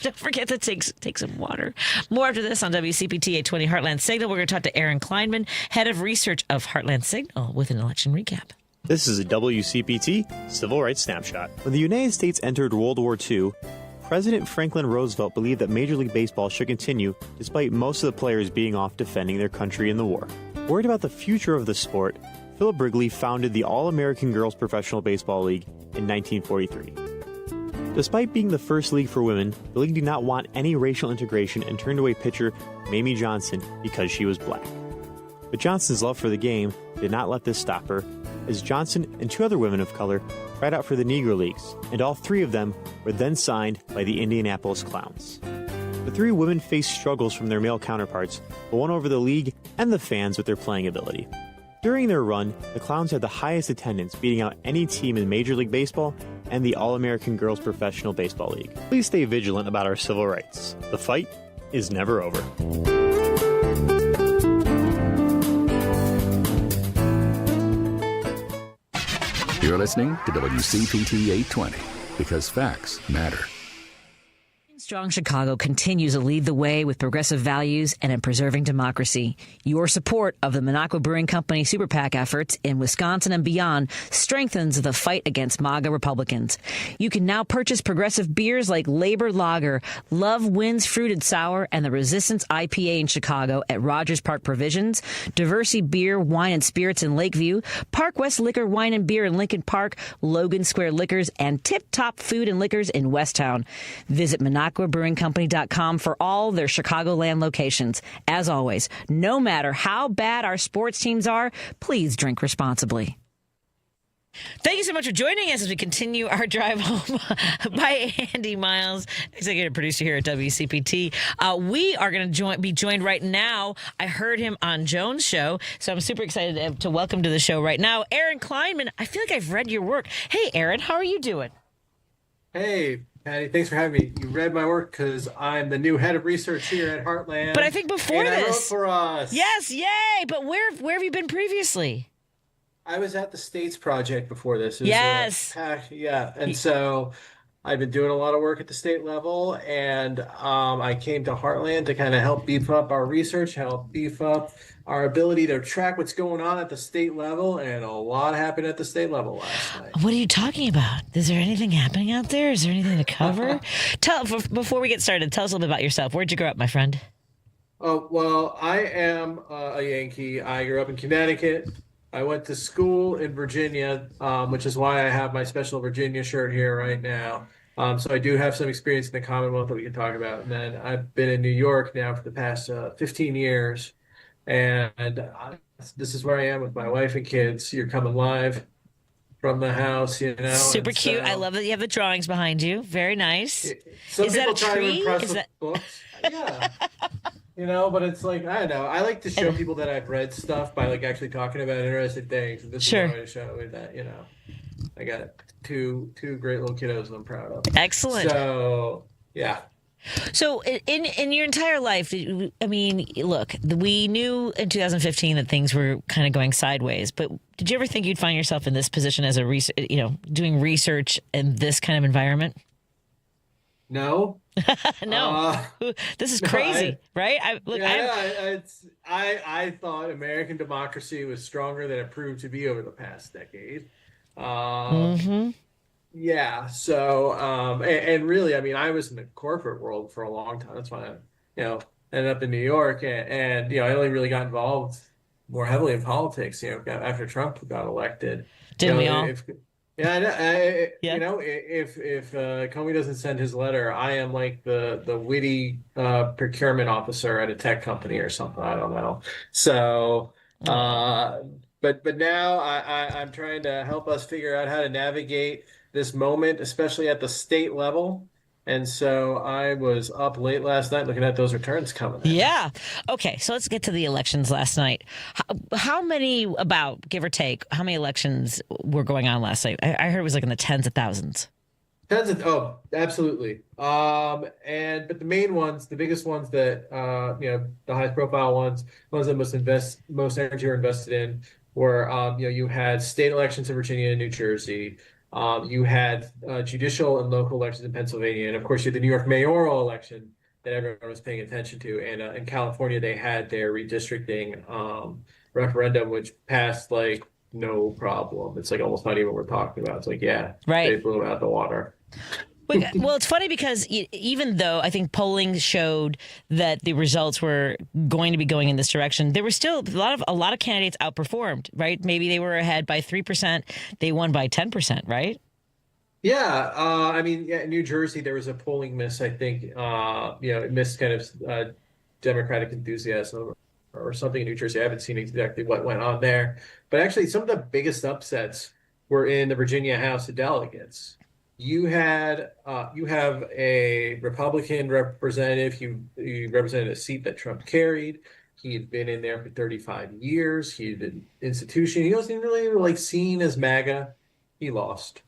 Don't forget to take some water. More after this on WCPT 820 Heartland Signal. We're going to talk to Aaron Kleinman, head of research of Heartland Signal, with an election recap. This is a WCPT Civil Rights Snapshot. When the United States entered World War II, President Franklin Roosevelt believed that Major League Baseball should continue despite most of the players being off defending their country in the war. Worried about the future of the sport, Philip Wrigley founded the All-American Girls Professional Baseball League in 1943. Despite being the first league for women, the league did not want any racial integration and turned away pitcher Mamie Johnson because she was black. But Johnson's love for the game did not let this stop her, as Johnson and 2 other women of color tried out for the Negro Leagues, and all 3 of them were then signed by the Indianapolis Clowns. The 3 women faced struggles from their male counterparts, but won over the league and the fans with their playing ability. During their run, the Clowns had the highest attendance, beating out any team in Major League Baseball and the All-American Girls Professional Baseball League. Please stay vigilant about our civil rights. The fight is never over. You're listening to WCPT 820 because facts matter. Strong Chicago continues to lead the way with progressive values and in preserving democracy. Your support of the Minocqua Brewing Company Super PAC efforts in Wisconsin and beyond strengthens the fight against MAGA Republicans. You can now purchase progressive beers like Labor Lager, Love Wins Fruited Sour, and the Resistance IPA in Chicago at Rogers Park Provisions, Diversity Beer, Wine, and Spirits in Lakeview, Park West Liquor, Wine, and Beer in Lincoln Park, Logan Square Liquors, and Tip Top Food and Liquors in Westtown. Visit MinocquaBrewingCompany.com for all their Chicagoland locations. As always, no matter how bad our sports teams are, please drink responsibly. Thank you so much for joining us as we continue our drive home by Andy Miles, executive producer here at WCPT. We are going to be joined right now. I heard him on Joan's show, so I'm super excited to welcome to the show right now, Aaron Kleinman. I feel like I've read your work. Hey, Aaron, how are you doing? Hey, Patty, thanks for having me. You read my work because I'm the new head of research here at Heartland. But I think before I wrote this, for us. Yes, yay! But where have you been previously? I was at the States Project before this. Yes. And so I've been doing a lot of work at the state level, and I came to Heartland to kind of help beef up our research, help beef up our ability to track what's going on at the state level, and a lot happened at the state level last night. What are you talking about? Is there anything happening out there? Is there anything to cover? Before we get started, tell us a little bit about yourself. Where'd you grow up, my friend? Oh, well, I am a Yankee. I grew up in Connecticut. I went to school in Virginia, which is why I have my special Virginia shirt here right now. So I do have some experience in the Commonwealth that we can talk about. And then I've been in New York now for the past 15 years. And this is where I am with my wife and kids. You're coming live from the house, you know. Super cute. I love that you have the drawings behind you. Very nice. Some is people that a try tree? to impress Is with that... books. Yeah. You know, but it's like, I don't know. I like to show people that I've read stuff by like actually talking about interesting things. And this is one way to show it that, you know, I got two great little kiddos that I'm proud of. Excellent. So, yeah. So in your entire life, I mean, look, we knew in 2015 that things were kind of going sideways, but did you ever think you'd find yourself in this position as doing research in this kind of environment? No. No. This is crazy, right? I thought American democracy was stronger than it proved to be over the past decade. Yeah. So, and really, I mean, I was in the corporate world for a long time. That's why I, ended up in New York, and I only really got involved more heavily in politics, after Trump got elected. Didn't we all? If Comey doesn't send his letter, I am like the witty procurement officer at a tech company or something. I don't know. So, but now I'm trying to help us figure out how to navigate this moment, especially at the state level. And so I was up late last night looking at those returns coming in. Yeah. Okay. So let's get to the elections last night. How many, give or take, how many elections were going on last night? I heard it was like in the tens of thousands. Absolutely. But the main ones, the biggest ones that, the highest profile ones that most energy were invested in were, you had state elections in Virginia and New Jersey. You had judicial and local elections in Pennsylvania. And of course, you had the New York mayoral election that everyone was paying attention to. And in California, they had their redistricting referendum, which passed like no problem. It's like almost not even what we're talking about. It's like, they blew it out the water. Well, it's funny because even though I think polling showed that the results were going to be going in this direction, there were still a lot of candidates outperformed, right? Maybe they were ahead by 3%. They won by 10%, right? Yeah. In New Jersey, there was a polling miss, I think. It missed kind of Democratic enthusiasm or something in New Jersey. I haven't seen exactly what went on there. But actually, some of the biggest upsets were in the Virginia House of Delegates. You have a Republican representative. He represented a seat that Trump carried. He had been in there for 35 years. He had been institution. He wasn't really seen as MAGA. He lost.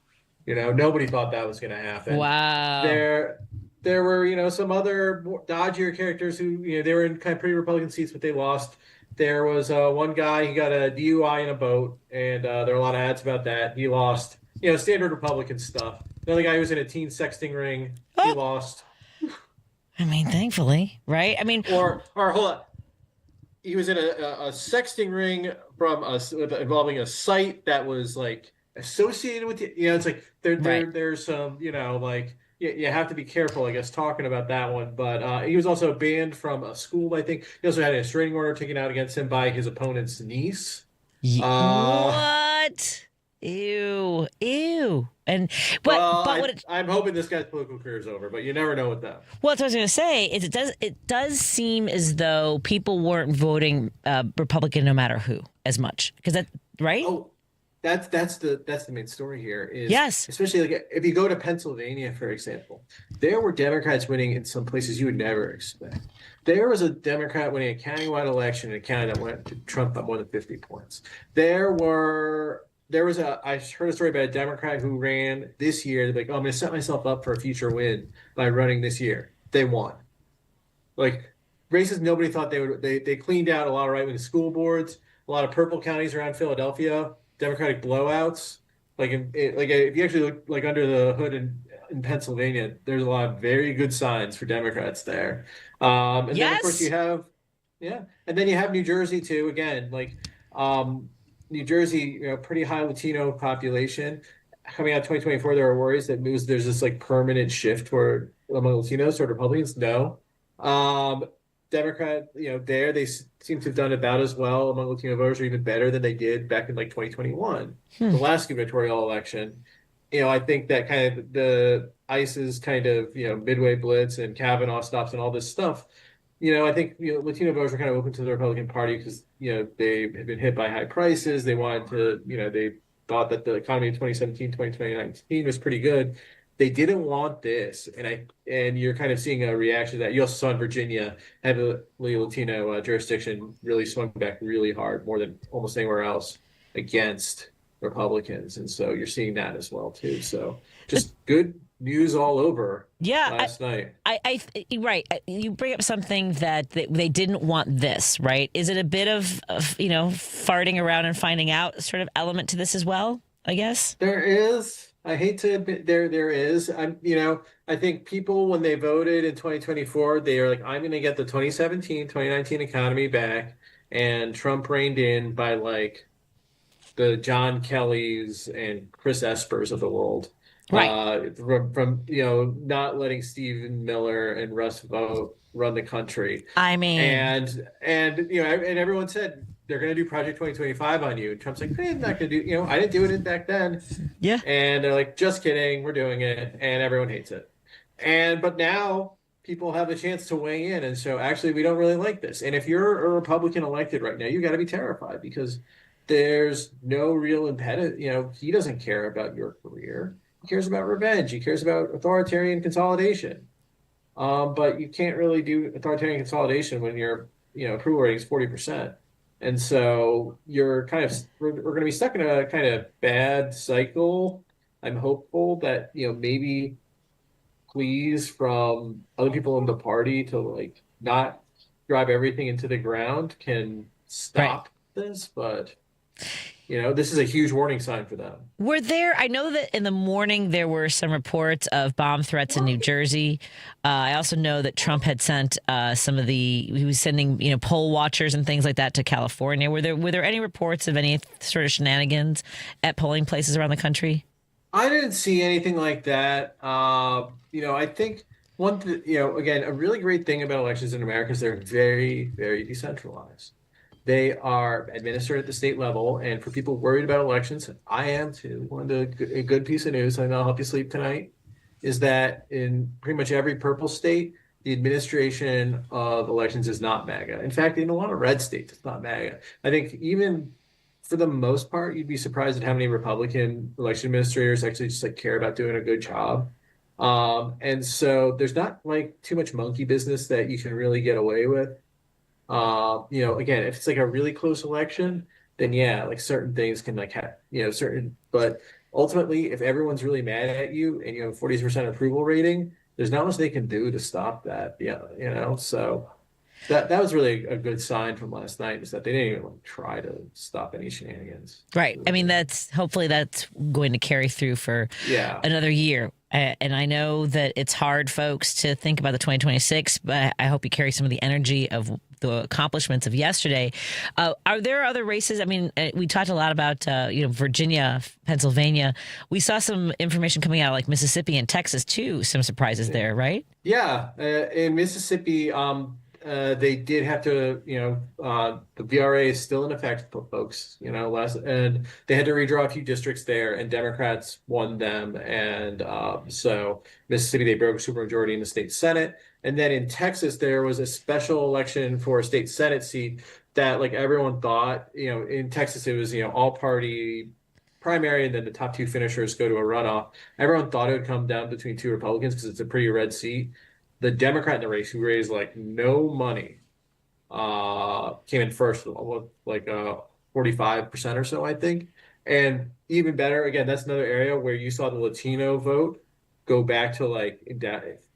Nobody thought that was going to happen. Wow. There were some other more dodgier characters who they were in kind of pretty Republican seats, but they lost. There was one guy. He got a DUI in a boat, and there were a lot of ads about that. He lost. Standard Republican stuff. Another guy who was in a teen sexting ring, he lost. I mean, thankfully, right? I mean, or hold on, he was in a sexting ring involving a site that was like associated with it's like there's some you have to be careful, I guess, talking about that one. But he was also banned from a school. I think he also had a restraining order taken out against him by his opponent's niece. What? Ew. And I'm hoping this guy's political career is over, but you never know with that. Well, that's what I was going to say. It does seem as though people weren't voting Republican no matter who as much, because that right. Oh, that's the main story here is yes, especially like if you go to Pennsylvania, for example, there were Democrats winning in some places you would never expect. There was a Democrat winning a countywide election in a county that went to Trump by more than 50 points. I heard a story about a Democrat who ran this year. Like, oh, I'm going to set myself up for a future win by running this year. They won. Like races nobody thought they would. They cleaned out a lot of right-wing school boards, a lot of purple counties around Philadelphia, Democratic blowouts. Like if you actually look like under the hood in Pennsylvania, there's a lot of very good signs for Democrats there. And then of course you have, and then you have New Jersey too. Again, like New Jersey, pretty high Latino population. Coming out of 2024, there are worries that there's this like permanent shift toward among Latinos toward Republicans. No. Democrat, there they seem to have done about as well among Latino voters, or even better than they did back in like 2021, the last gubernatorial election. I think that kind of the ICE's kind of midway blitz and Kavanaugh stops and all this stuff. I think Latino voters were kind of open to the Republican Party because they had been hit by high prices. They wanted to they thought that the economy in 2017, 2019 was pretty good. They didn't want this, and you're kind of seeing a reaction to that. You also saw in Virginia, heavily Latino jurisdiction really swung back really hard, more than almost anywhere else, against Republicans, and so you're seeing that as well too. So just good news all over. Last night. Right. You bring up something that they didn't want this, right? Is it a bit of farting around and finding out sort of element to this as well? I guess there is. I hate to admit there is. I think people, when they voted in 2024, they are like, I'm going to get the 2017, 2019 economy back. And Trump reined in by like the John Kellys and Chris Espers of the world. Right. From not letting Stephen Miller and Russ Vogt run the country. I mean, and everyone said, they're going to do Project 2025 on you. And Trump's like, I'm not going to do, I didn't do it back then. Yeah. And they're like, just kidding. We're doing it. And everyone hates it. But now people have the chance to weigh in. And so actually, we don't really like this. And if you're a Republican elected right now, you got to be terrified because there's no real impediment. He doesn't care about your career. He cares about revenge. He cares about authoritarian consolidation. But you can't really do authoritarian consolidation when your approval rating is 40%. And so we're going to be stuck in a kind of bad cycle. I'm hopeful that, maybe pleas from other people in the party to like not drive everything into the ground can stop this. But, this is a huge warning sign for them. I know that in the morning there were some reports of bomb threats in New Jersey. I also know that Trump had sent he was sending, poll watchers and things like that to California. Were there any reports of any sort of shenanigans at polling places around the country? I didn't see anything like that. I think again, a really great thing about elections in America is they're very, very decentralized. They are administered at the state level, and for people worried about elections, I am too. A good piece of news, and I'll help you sleep tonight, is that in pretty much every purple state, the administration of elections is not MAGA. In fact, in a lot of red states, it's not MAGA. I think even for the most part, you'd be surprised at how many Republican election administrators actually just like care about doing a good job. And so there's not like too much monkey business that you can really get away with. Again, if it's like a really close election, then like certain things can like have, but ultimately, if everyone's really mad at you and you have a 40% approval rating, there's not much they can do to stop that. So that was really a good sign from last night, is that they didn't even try to stop any shenanigans. Right. I mean, hopefully that's going to carry through for another year. And I know that it's hard, folks, to think about the 2026, but I hope you carry some of the energy of the accomplishments of yesterday. Are there other races? I mean, we talked a lot about, Virginia, Pennsylvania. We saw some information coming out like Mississippi and Texas, too. Some surprises there, right? Yeah. In Mississippi, they did have to, the VRA is still in effect, folks, and they had to redraw a few districts there, and Democrats won them. And so Mississippi, they broke a supermajority in the state Senate. And then in Texas, there was a special election for a state Senate seat that like everyone thought, in Texas, it was, all party primary, and then the top 2 finishers go to a runoff. Everyone thought it would come down between 2 Republicans because it's a pretty red seat. The Democrat in the race, who raised like no money, came in first with like 45% or so, I think. And even better, again, that's another area where you saw the Latino vote go back to like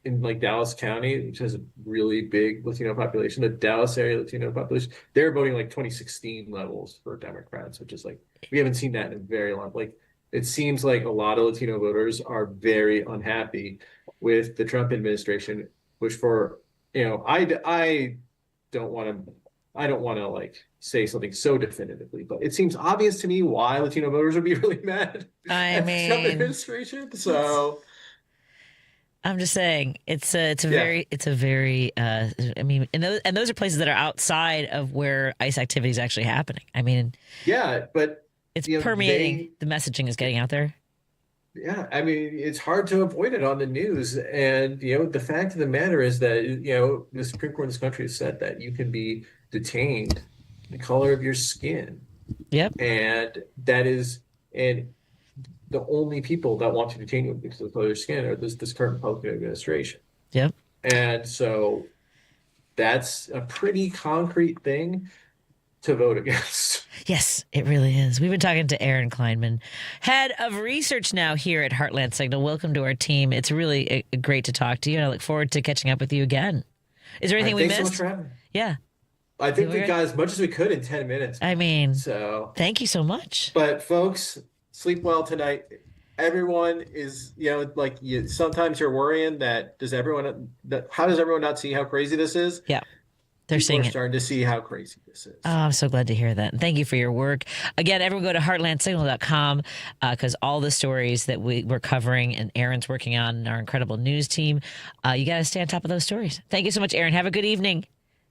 in like Dallas County, which has a really big Latino population, the Dallas area Latino population, they're voting like 2016 levels for Democrats, which is like, we haven't seen that in a very long, like, it seems like a lot of Latino voters are very unhappy with the Trump administration, which for, you know, I don't want to like say something so definitively, but it seems obvious to me why Latino voters would be really mad at the Trump administration. So I'm just saying it's a very I mean, and those are places that are outside of where ICE activity is actually happening. I mean, yeah, but it's permeating. The messaging is getting out there. Yeah, I mean, it's hard to avoid it on the news. And, you know, the fact of the matter is that, you know, the Supreme Court in this country has said that you can be detained the color of your skin. Yep. And that is, and the only people that want to detain you because of the color of your skin are this current Republican administration. Yep. And so that's a pretty concrete thing to vote against. Yes, it really is. We've been talking to Aaron Kleinman, head of research now here at Heartland Signal. Welcome to our team. It's really great to talk to you, and I look forward to catching up with you again. Is there anything we missed? Thanks so much for having me. Yeah. I think we got as much as we could in 10 minutes. I mean, so thank you so much. But folks, sleep well tonight. Everyone is, you know, like sometimes you're worrying how does everyone not see how crazy this is? Yeah. They're seeing it. Starting to see how crazy this is. Oh, I'm so glad to hear that. And thank you for your work. Again, everyone go to heartlandsignal.com because all the stories that we're covering and Aaron's working on and our incredible news team, you got to stay on top of those stories. Thank you so much, Aaron. Have a good evening.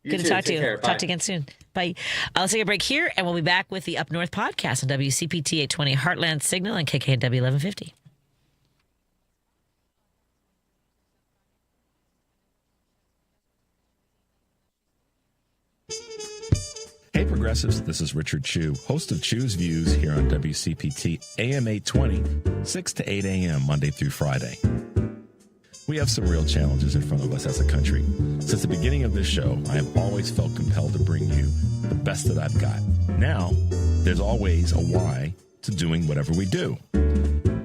Good to talk to you. Care. Talk to you again soon. Bye. Let's take a break here, and we'll be back with the Up North podcast on WCPT 820 Heartland Signal and KKNW 1150. Hey Progressives, this is Richard Chu, host of Chu's Views here on WCPT AM 820, 6 to 8 a.m. Monday through Friday. We have some real challenges in front of us as a country. Since the beginning of this show, I have always felt compelled to bring you the best that I've got. Now, there's always a why to doing whatever we do.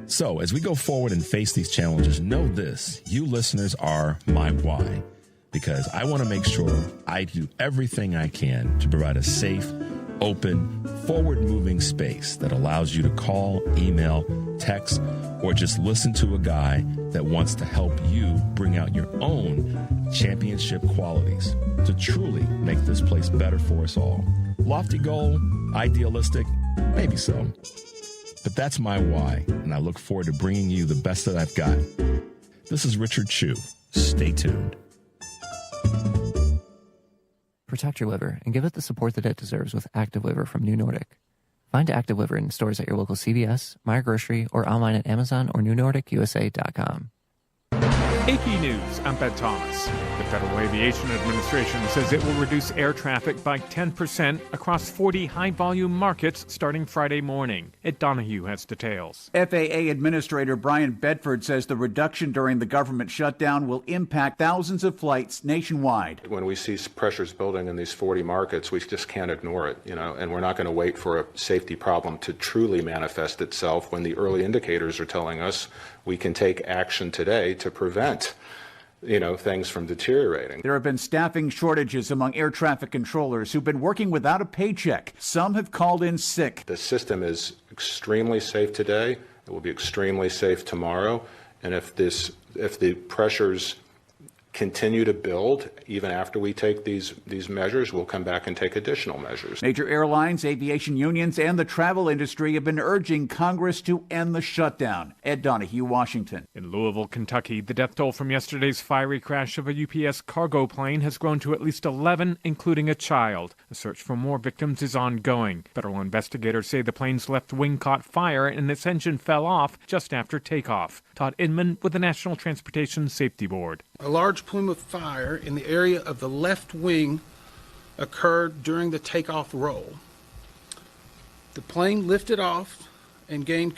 So, as we go forward and face these challenges, know this, you listeners are my why. Because I want to make sure I do everything I can to provide a safe, open, forward-moving space that allows you to call, email, text, or just listen to a guy that wants to help you bring out your own championship qualities to truly make this place better for us all. Lofty goal, idealistic, maybe so. But that's my why, and I look forward to bringing you the best that I've got. This is Richard Chu. Stay tuned. Protect your liver and give it the support that it deserves with Active Liver from New Nordic. Find Active Liver in stores at your local CVS, Meijer Grocery, or online at Amazon or NewNordicUSA.com. AP News, I'm Ben Thomas. The Federal Aviation Administration says it will reduce air traffic by 10% across 40 high-volume markets starting Friday morning. Ed Donahue has details. FAA Administrator Brian Bedford says the reduction during the government shutdown will impact thousands of flights nationwide. When we see pressures building in these 40 markets, we just can't ignore it, and we're not going to wait for a safety problem to truly manifest itself when the early indicators are telling us we can take action today to prevent things from deteriorating. There have been staffing shortages among air traffic controllers who've been working without a paycheck. Some have called in sick. The system is extremely safe today. It will be extremely safe tomorrow. And if the pressures continue to build, even after we take these measures, we'll come back and take additional measures. Major airlines, aviation unions, and the travel industry have been urging Congress to end the shutdown. Ed Donahue, Washington. In Louisville, Kentucky, the death toll from yesterday's fiery crash of a UPS cargo plane has grown to at least 11, including a child. A search for more victims is ongoing. Federal investigators say the plane's left wing caught fire and its engine fell off just after takeoff. Todd Inman with the National Transportation Safety Board. A large plume of fire in the area of the left wing occurred during the takeoff roll. The plane lifted off and gained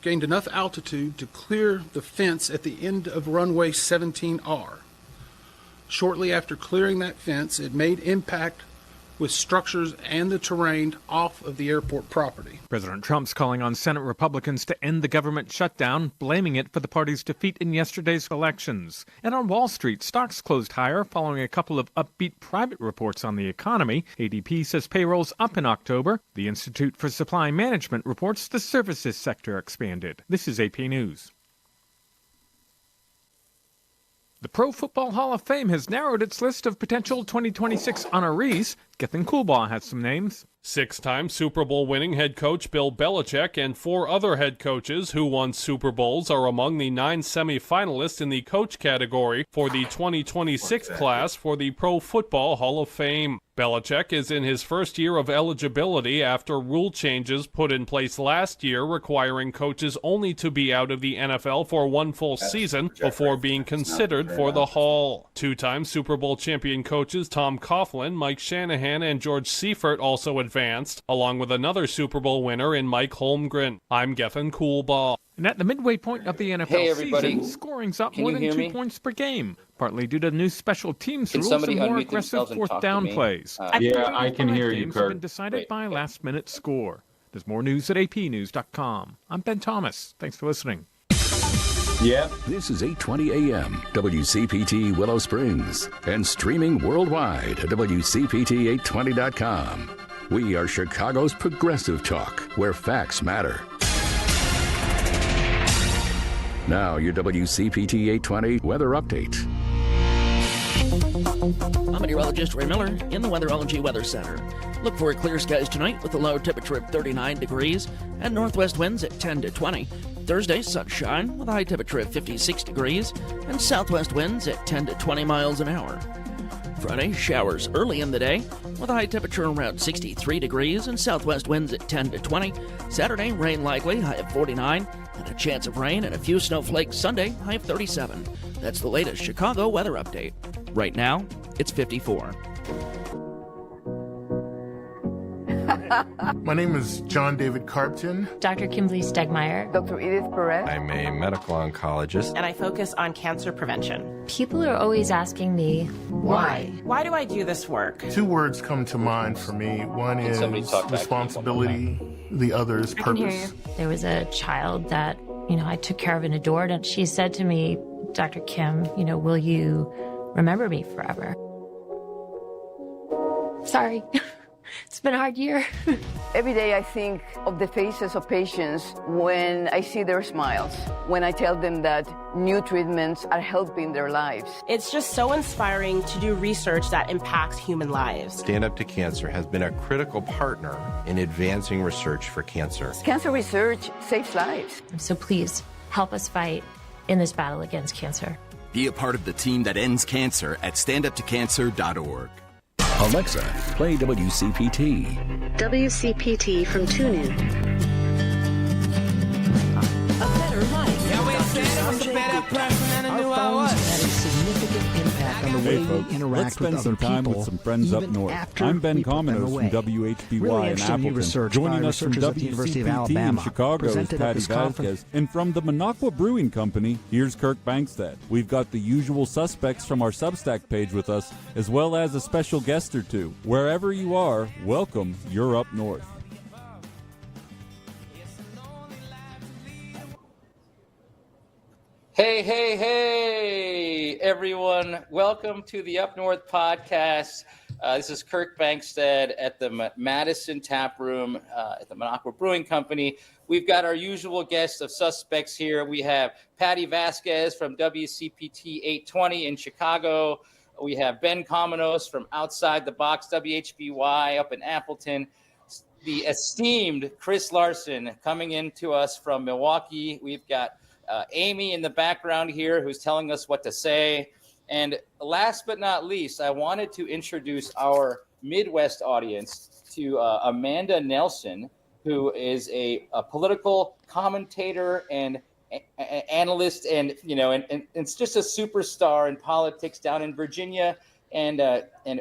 enough altitude to clear the fence at the end of runway 17R. Shortly after clearing that fence, it made impact with structures and the terrain off of the airport property. President Trump's calling on Senate Republicans to end the government shutdown, blaming it for the party's defeat in yesterday's elections. And on Wall Street, stocks closed higher following a couple of upbeat private reports on the economy. ADP says payrolls up in October. The Institute for Supply Management reports the services sector expanded. This is AP News. The Pro Football Hall of Fame has narrowed its list of potential 2026 honorees. Gethin Coolbaugh has some names. Six-time Super Bowl winning head coach Bill Belichick and 4 other head coaches who won Super Bowls are among the 9 semi-finalists in the coach category for the 2026 class for the Pro Football Hall of Fame. Belichick is in his first year of eligibility after rule changes put in place last year requiring coaches only to be out of the NFL for one full season before being considered for the Hall. 2-time Super Bowl champion coaches Tom Coughlin, Mike Shanahan, and George Seifert also advanced, along with another Super Bowl winner in Mike Holmgren. I'm Gethin Coolbaugh. And at the midway point of the NFL season, scoring's up more than 2 points per game, partly due to new special teams rules and more aggressive fourth down plays. I can hear you, Games Kirk. have been decided by last-minute score. There's more news at apnews.com. I'm Ben Thomas. Thanks for listening. Yeah. This is 8:20 a.m. WCPT Willow Springs and streaming worldwide at WCPT820.com. We are Chicago's progressive talk, where facts matter. Now, your WCPT 820 weather update. I'm meteorologist Ray Miller in the Weatherology Weather Center. Look for clear skies tonight with a low temperature of 39 degrees and northwest winds at 10 to 20. Thursday, sunshine with a high temperature of 56 degrees and southwest winds at 10 to 20 miles an hour. Friday, showers early in the day with a high temperature around 63 degrees and southwest winds at 10 to 20. Saturday, rain likely, high of 49, and a chance of rain and a few snowflakes Sunday, high of 37. That's the latest Chicago weather update. Right now, it's 54. My name is John David Carpton. Dr. Kimberly Stegmeyer. Dr. Edith Perez. I'm a medical oncologist. And I focus on cancer prevention. People are always asking me, why? Why do I do this work? 2 words come to mind for me. One is responsibility, the other is purpose. There was a child that, I took care of and adored, and she said to me, Dr. Kim, will you remember me forever? Sorry. It's been a hard year. Every day I think of the faces of patients when I see their smiles, when I tell them that new treatments are helping their lives. It's just so inspiring to do research that impacts human lives. Stand Up to Cancer has been a critical partner in advancing research for cancer. Cancer research saves lives. So please help us fight in this battle against cancer. Be a part of the team that ends cancer at standuptocancer.org. Alexa, play WCPT. WCPT from TuneIn. A better life. Yeah, we said I was a better person than I knew I was. Had a significant impact on the way we interact let's spend with some other time people, with some friends up even north. after I'm Ben we put them Cominos away. from WHBY Really in interesting new Appleton. research Joining by us from researchers at the University of WCPT in Alabama Chicago is presented at Patti this conference. Vasquez. And from the Minocqua Brewing Company, here's Kirk Bangstad. We've got the usual suspects from our Substack page with us, as well as a special guest or two. Wherever you are, welcome. You're up north. Hey, everyone. Welcome to the Up North podcast. This is Kirk Bangstad at the Madison Tap Room at the Minocqua Brewing Company. We've got our usual guest of suspects here. We have Patti Vasquez from WCPT 820 in Chicago. We have Ben Cominos from Outside the Box, WHBY up in Appleton. The esteemed Chris Larson coming in to us from Milwaukee. We've got Amy in the background here who's telling us what to say. And last but not least, I wanted to introduce our Midwest audience to Amanda Nelson, who is a political commentator and analyst, and it's just a superstar in politics down in Virginia. And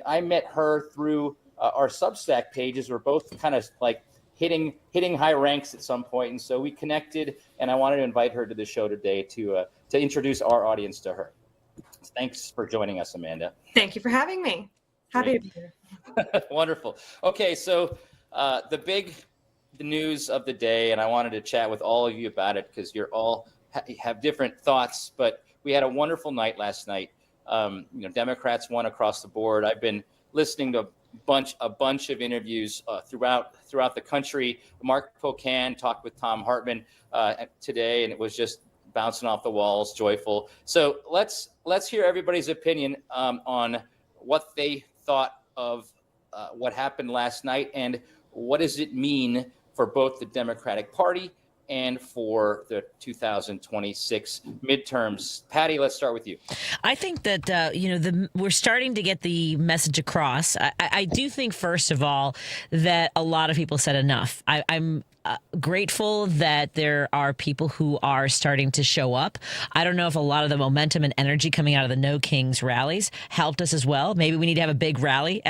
I met her through our Substack pages. We're both kind of like hitting high ranks at some point. And so we connected, and I wanted to invite her to the show today to introduce our audience to her. Thanks for joining us, Amanda. Thank you for having me. Happy to be here. Wonderful. Okay, so the news of the day, and I wanted to chat with all of you about it because you're all have different thoughts, but we had a wonderful night last night. Democrats won across the board. I've been listening to a bunch of interviews throughout the country. Mark Pocan talked with Tom Hartman today, and it was just bouncing off the walls, joyful. So let's hear everybody's opinion on what they thought of what happened last night, and what does it mean for both the Democratic Party and for the 2026 midterms. Patti, let's start with you. I think that, we're starting to get the message across. I do think, first of all, that a lot of people said enough. I'm grateful that there are people who are starting to show up. I don't know if a lot of the momentum and energy coming out of the No Kings rallies helped us as well. Maybe we need to have a big rally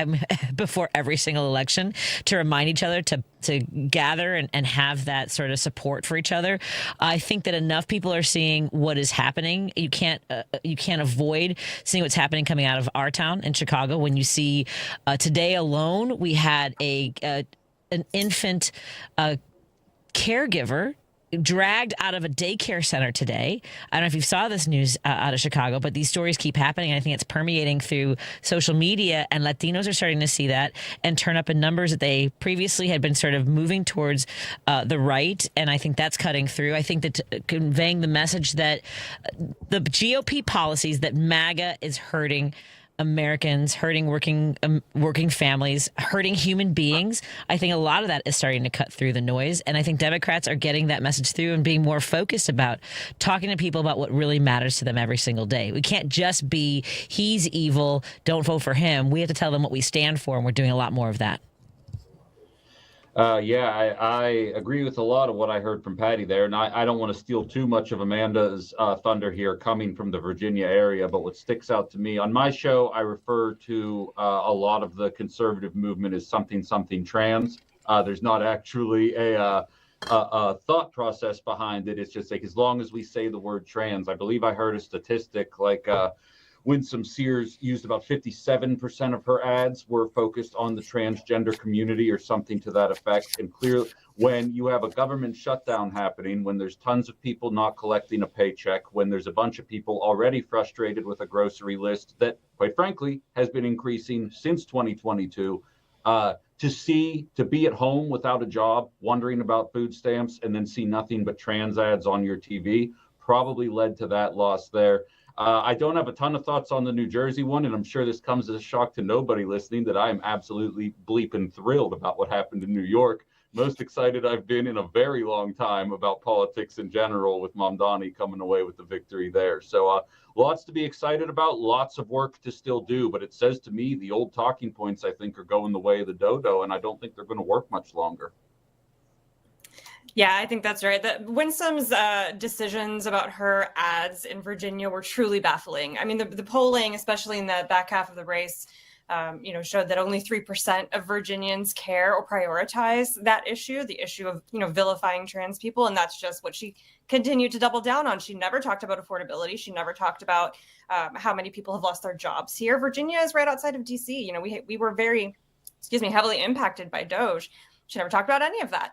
before every single election to remind each other to gather and have that sort of support for each other. I think that enough people are seeing what is happening. You can't avoid seeing what's happening coming out of our town in Chicago. When you see today alone, we had an infant caregiver dragged out of a daycare center today. I don't know if you saw this news out of Chicago, but these stories keep happening. I think it's permeating through social media, and Latinos are starting to see that and turn up in numbers that they previously had been sort of moving towards the right. And I think that's cutting through. I think that conveying the message that the GOP policies, that MAGA is hurting Americans, hurting working families, hurting human beings. I think a lot of that is starting to cut through the noise. And I think Democrats are getting that message through and being more focused about talking to people about what really matters to them every single day. We can't just be, he's evil, don't vote for him. We have to tell them what we stand for, and we're doing a lot more of that. I agree with a lot of what I heard from Patti there, and I don't want to steal too much of Amanda's thunder here coming from the Virginia area, but what sticks out to me on my show, I refer to a lot of the conservative movement as something trans. There's not actually a thought process behind it. It's just like, as long as we say the word trans, I believe I heard a statistic like Winsome Sears used about 57% of her ads were focused on the transgender community or something to that effect. And clearly, when you have a government shutdown happening, when there's tons of people not collecting a paycheck, when there's a bunch of people already frustrated with a grocery list that, quite frankly, has been increasing since 2022, to be at home without a job, wondering about food stamps, and then see nothing but trans ads on your TV probably led to that loss there. I don't have a ton of thoughts on the New Jersey one, and I'm sure this comes as a shock to nobody listening that I am absolutely bleeping thrilled about what happened in New York. Most excited I've been in a very long time about politics in general, with Mamdani coming away with the victory there. So lots to be excited about, lots of work to still do, but it says to me the old talking points, I think, are going the way of the dodo, and I don't think they're going to work much longer. Yeah, I think that's right. Winsome's decisions about her ads in Virginia were truly baffling. I mean, the polling, especially in the back half of the race, showed that only 3% of Virginians care or prioritize that issue, the issue of, vilifying trans people. And that's just what she continued to double down on. She never talked about affordability. She never talked about how many people have lost their jobs here. Virginia is right outside of DC. We were very, heavily impacted by Doge. She never talked about any of that.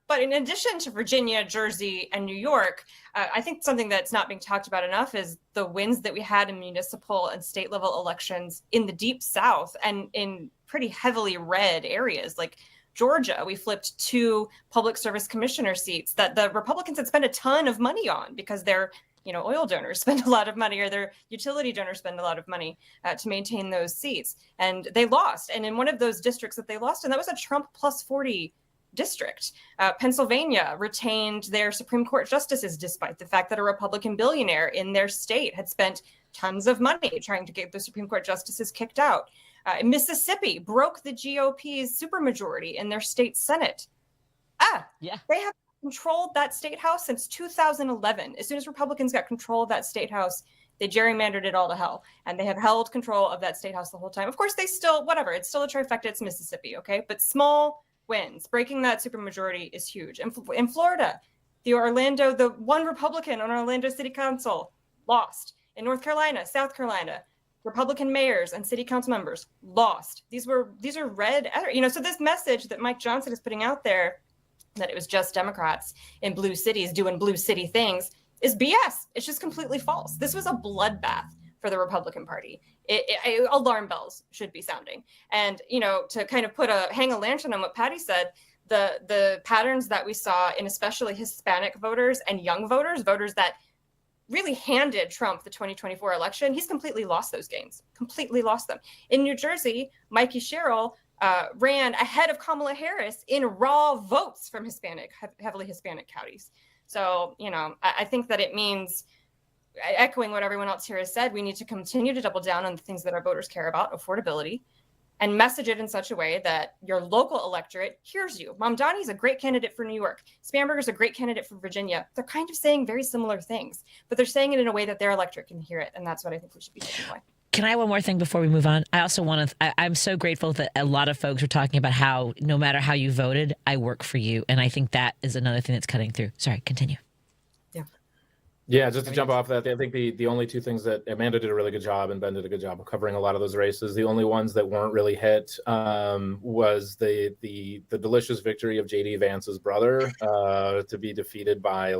But in addition to Virginia, Jersey, and New York, I think something that's not being talked about enough is the wins that we had in municipal and state level elections in the Deep South and in pretty heavily red areas like Georgia. We flipped 2 public service commissioner seats that the Republicans had spent a ton of money on because they're oil donors spend a lot of money, or their utility donors spend a lot of money to maintain those seats. And they lost. And in one of those districts that they lost, and that was a Trump plus 40 district, Pennsylvania retained their Supreme Court justices, despite the fact that a Republican billionaire in their state had spent tons of money trying to get the Supreme Court justices kicked out. Mississippi broke the GOP's supermajority in their state Senate. They have controlled that state house since 2011. As soon as Republicans got control of that state house, they gerrymandered it all to hell, and they have held control of that state house the whole time. Of course, they still, it's still a trifecta. It's Mississippi, okay? But small wins. Breaking that supermajority is huge. In Florida, the one Republican on Orlando City Council lost. In North Carolina, South Carolina, Republican mayors and city council members lost. These are red, so this message that Mike Johnson is putting out there, that it was just Democrats in blue cities doing blue city things, is BS. It's just completely false. This was a bloodbath for the Republican Party. Alarm bells should be sounding. And, to kind of hang a lantern on what Patti said, the patterns that we saw in especially Hispanic voters and young voters that really handed Trump the 2024 election, he's completely lost those gains, completely lost them. In New Jersey, Mikey Sherrill ran ahead of Kamala Harris in raw votes from heavily Hispanic counties. So, I think that it means, echoing what everyone else here has said, we need to continue to double down on the things that our voters care about, affordability, and message it in such a way that your local electorate hears you. Mamdani's a great candidate for New York. Spamberger's a great candidate for Virginia. They're kind of saying very similar things, but they're saying it in a way that their electorate can hear it. And that's what I think we should be taking away. Can I have one more thing before we move on? I also want to, I'm so grateful that a lot of folks are talking about how no matter how you voted, I work for you. And I think that is another thing that's cutting through. Sorry, continue. Yeah, just to jump off that, I think the only two things that Amanda did a really good job and Ben did a good job of covering a lot of those races. The only ones that weren't really hit was the delicious victory of J.D. Vance's brother to be defeated by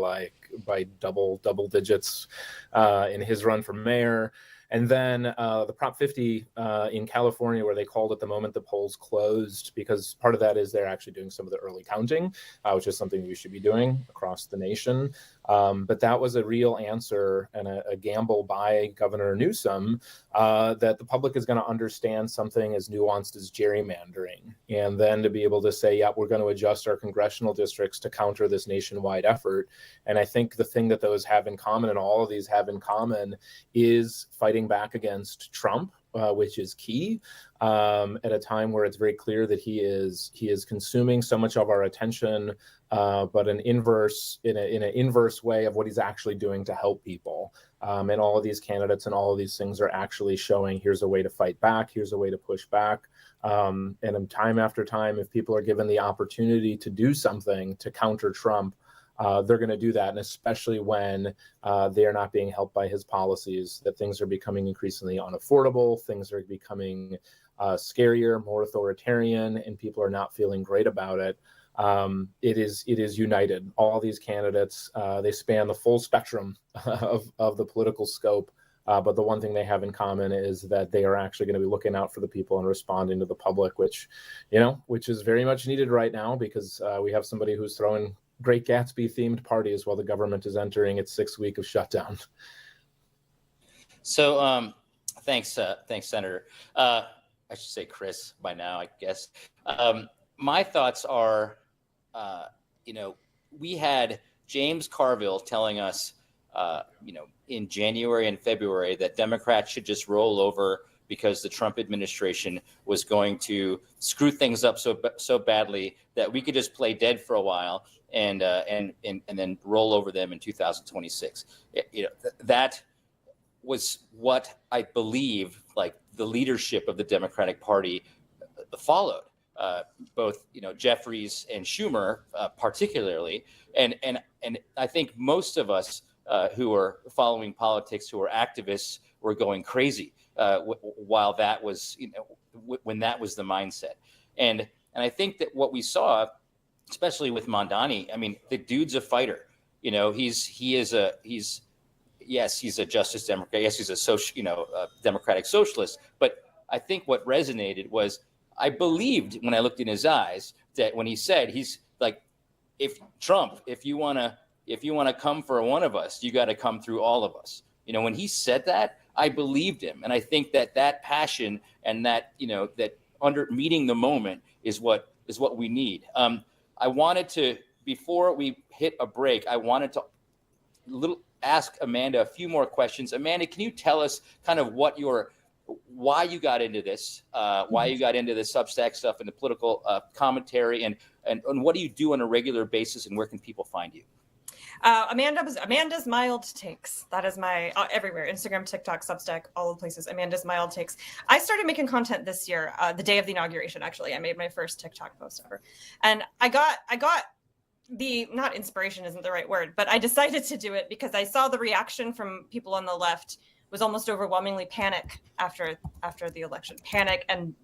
double digits in his run for mayor. And then the Prop 50 in California, where they called it the moment the polls closed, because part of that is they're actually doing some of the early counting, which is something we should be doing across the nation. But that was a real answer and a gamble by Governor Newsom that the public is going to understand something as nuanced as gerrymandering. And then to be able to say, yeah, we're going to adjust our congressional districts to counter this nationwide effort. And I think the thing that those have in common, and all of these have in common, is fighting back against Trump, which is key at a time where it's very clear that he is consuming so much of our attention, but in an inverse way of what he's actually doing to help people. And all of these candidates and all of these things are actually showing here's a way to fight back, here's a way to push back. And time after time, if people are given the opportunity to do something to counter Trump, they're going to do that, and especially when they are not being helped by his policies, that things are becoming increasingly unaffordable, things are becoming scarier, more authoritarian, and people are not feeling great about it. It is united. All these candidates, they span the full spectrum of the political scope. But the one thing they have in common is that they are actually going to be looking out for the people and responding to the public, which is very much needed right now, because we have somebody who's throwing Great Gatsby themed parties while the government is entering its 6th week of shutdown. So thanks, Senator. I should say Chris by now, I guess. My thoughts are, we had James Carville telling us, in January and February that Democrats should just roll over because the Trump administration was going to screw things up so badly that we could just play dead for a while and then roll over them in 2026. That was what I believe, like, the leadership of the Democratic Party followed. Both Jeffries and Schumer particularly, and I think most of us who are following politics, who are activists, were going crazy while that was when that was the mindset. And I think that what we saw, especially with Mamdani, I mean, the dude's a fighter. He's a Justice Democrat. Yes, he's a Democratic socialist. But I think what resonated was, I believed when I looked in his eyes that when he said, he's like, if you want to come for one of us, you got to come through all of us. When he said that, I believed him. And I think that passion and that under meeting the moment is what we need. I wanted to, before we hit a break, I wanted to ask Amanda a few more questions. Amanda, can you tell us kind of why you got into this, why you got into the Substack stuff and the political commentary, and what do you do on a regular basis, and where can people find you? Amanda's Mild Takes. That is my everywhere: Instagram, TikTok, Substack, all the places. Amanda's Mild Takes. I started making content this year, the day of the inauguration. Actually, I made my first TikTok post ever, and I got the, not inspiration isn't the right word, but I decided to do it because I saw the reaction from people on the left was almost overwhelmingly panic after the election, panic and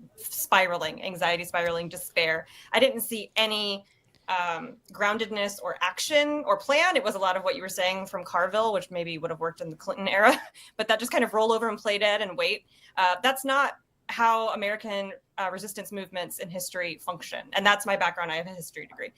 anxiety spiraling, despair. I didn't see any groundedness or action or plan. It was a lot of what you were saying from Carville, which maybe would have worked in the Clinton era, but that just kind of roll over and play dead and wait. That's not how American resistance movements in history function. And that's my background. I have a history degree.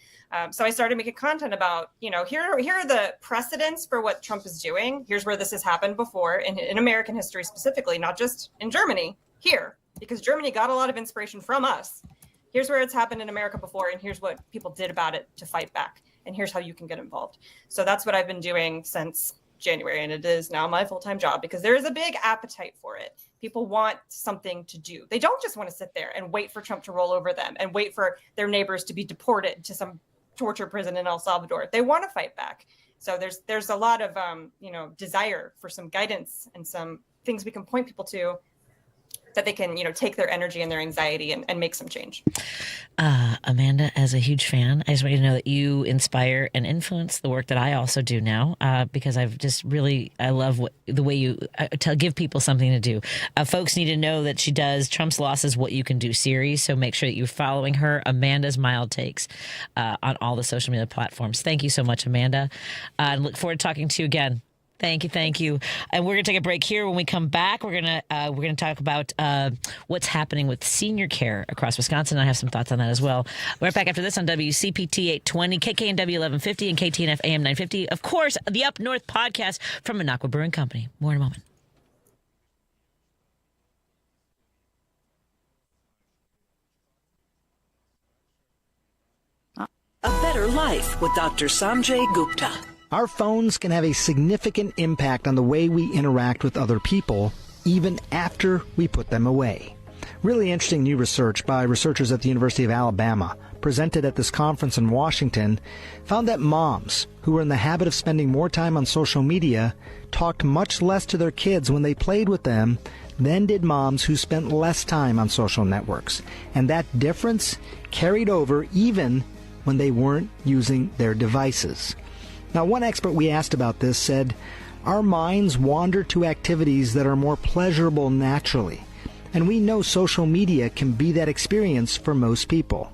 So I started making content about, here are the precedents for what Trump is doing. Here's where this has happened before in American history specifically, not just in Germany, here, because Germany got a lot of inspiration from us. Here's where it's happened in America before, and here's what people did about it to fight back. And here's how you can get involved. So that's what I've been doing since January, and it is now my full-time job because there is a big appetite for it. People want something to do. They don't just want to sit there and wait for Trump to roll over them and wait for their neighbors to be deported to some torture prison in El Salvador. They want to fight back. So there's a lot of desire for some guidance and some things we can point people to that they can, take their energy and their anxiety and make some change. Amanda, as a huge fan, I just want you to know that you inspire and influence the work that I also do now, because I've just I love the way you give people something to do. Folks need to know that she does Trump's Loss is What You Can Do series, so make sure that you're following her, Amanda's Mild Takes, on all the social media platforms. Thank you so much, Amanda. And look forward to talking to you again. Thank you. And we're going to take a break here. When we come back, we're going to talk about what's happening with senior care across Wisconsin. I have some thoughts on that as well. We're right back after this on WCPT 820, KKNW 1150, and KTNF AM 950. Of course, the Up North podcast from Minocqua Brewing Company. More in a moment. A better life with Dr. Sanjay Gupta. Our phones can have a significant impact on the way we interact with other people, even after we put them away. Really interesting new research by researchers at the University of Alabama, presented at this conference in Washington, found that moms who were in the habit of spending more time on social media talked much less to their kids when they played with them than did moms who spent less time on social networks. And that difference carried over even when they weren't using their devices. Now, one expert we asked about this said, our minds wander to activities that are more pleasurable naturally, and we know social media can be that experience for most people.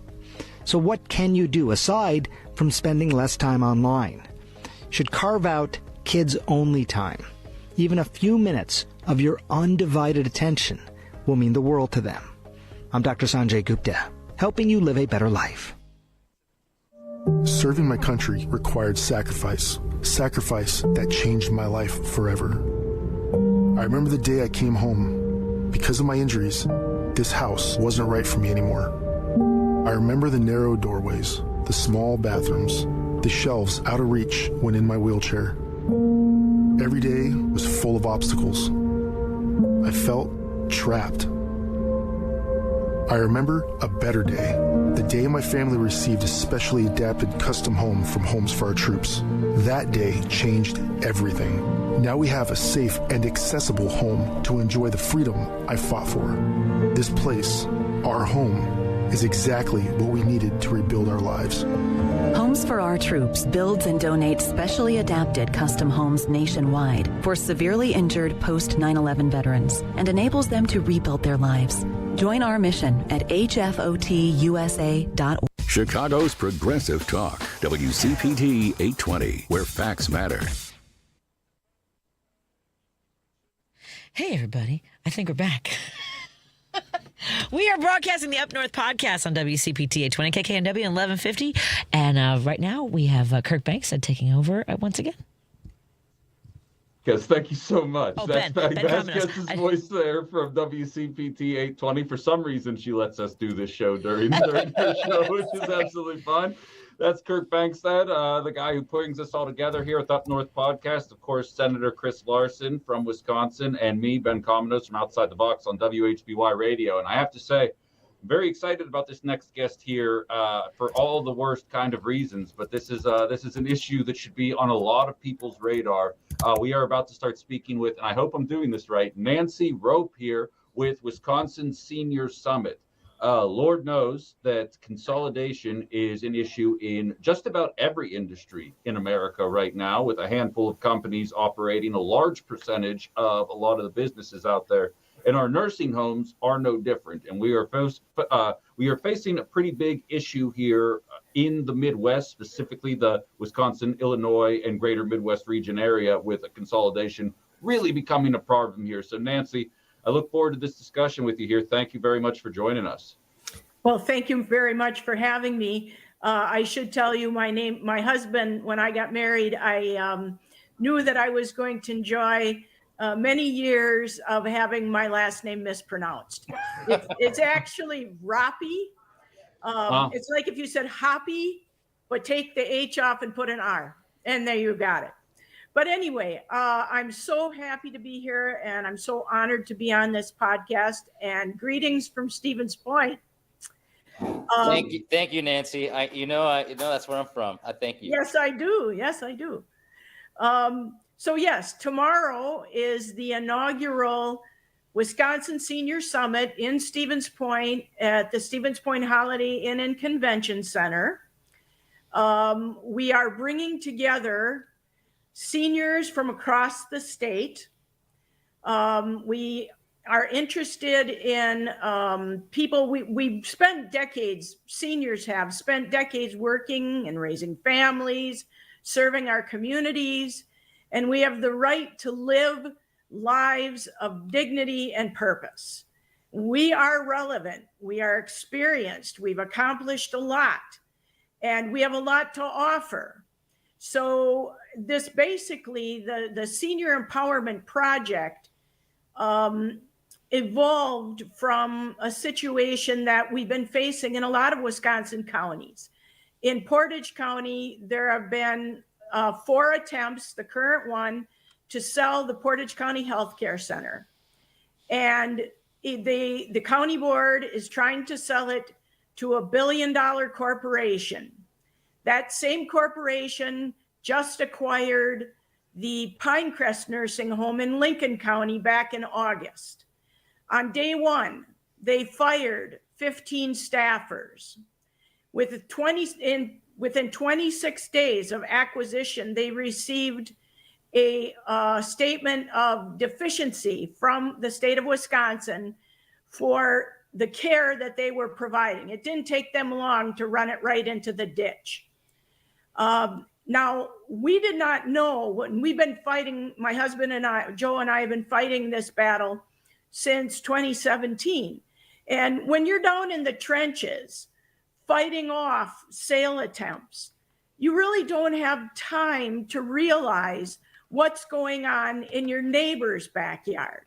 So what can you do aside from spending less time online? You should carve out kids-only time. Even a few minutes of your undivided attention will mean the world to them. I'm Dr. Sanjay Gupta, helping you live a better life. Serving my country required sacrifice that changed my life forever. I remember the day I came home. Because of my injuries, this house wasn't right for me anymore. I remember the narrow doorways, the small bathrooms, the shelves out of reach when in my wheelchair. Every day was full of obstacles. I felt trapped. I remember a better day, the day my family received a specially adapted custom home from Homes for Our Troops. That day changed everything. Now we have a safe and accessible home to enjoy the freedom I fought for. This place, our home, is exactly what we needed to rebuild our lives. Homes for Our Troops builds and donates specially adapted custom homes nationwide for severely injured post 9/11 veterans and enables them to rebuild their lives. Join our mission at hfotusa.org. Chicago's Progressive Talk, WCPT 820, where facts matter. Hey, everybody. I think we're back. We are broadcasting the Up North podcast on WCPT 820, KKNW, and 1150. And right now we have Kirk Bangstad taking over once again. Yes, thank you so much. Oh, That's Ben Vasquez's voice there from WCPT 820. For some reason, she lets us do this show during her show, which is absolutely fun. That's Kirk Bangstad, the guy who brings us all together here at the Up North podcast. Of course, Senator Chris Larson from Wisconsin, and me, Ben Cominos, from Outside the Box on WHBY Radio. And I have to say, very excited about this next guest here for all the worst kind of reasons, but this is an issue that should be on a lot of people's radar. We are about to start speaking with, and I hope I'm doing this right, Nancy Rope here with Wisconsin Senior Summit. Lord knows that consolidation is an issue in just about every industry in America right now, with a handful of companies operating a large percentage of a lot of the businesses out there. And our nursing homes are no different. And we are facing a pretty big issue here in the Midwest, specifically the Wisconsin, Illinois, and greater Midwest region area, with a consolidation really becoming a problem here. So Nancy, I look forward to this discussion with you here. Thank you very much for joining us. Well, thank you very much for having me. I should tell you my husband, when I got married, I knew that I was going to enjoy many years of having my last name mispronounced. It's actually Roppy. It's like if you said Hoppy, but take the H off and put an R, and there you got it. But anyway, I'm so happy to be here, and I'm so honored to be on this podcast. And greetings from Stevens Point. Thank you, Nancy. You know that's where I'm from. I thank you. Yes, I do. So yes, tomorrow is the inaugural Wisconsin Senior Summit in Stevens Point at the Stevens Point Holiday Inn and Convention Center. We are bringing together seniors from across the state. We are interested in people. We've spent decades, seniors have spent decades working and raising families, serving our communities, and we have the right to live lives of dignity and purpose. We are relevant, we are experienced, we've accomplished a lot, and we have a lot to offer. So this basically, the Senior Empowerment Project evolved from a situation that we've been facing in a lot of Wisconsin counties. In Portage County, there have been 4 attempts, the current one, to sell the Portage County Healthcare Center. And the county board is trying to sell it to $1 billion corporation. That same corporation just acquired the Pinecrest Nursing Home in Lincoln County back in August. On day one, they fired 15 staffers. Within 26 days of acquisition, they received a statement of deficiency from the state of Wisconsin for the care that they were providing. It didn't take them long to run it right into the ditch. Now, we did not know when we've been fighting, my husband and I, Joe and I have been fighting this battle since 2017. And when you're down in the trenches, fighting off sale attempts, you really don't have time to realize what's going on in your neighbor's backyard.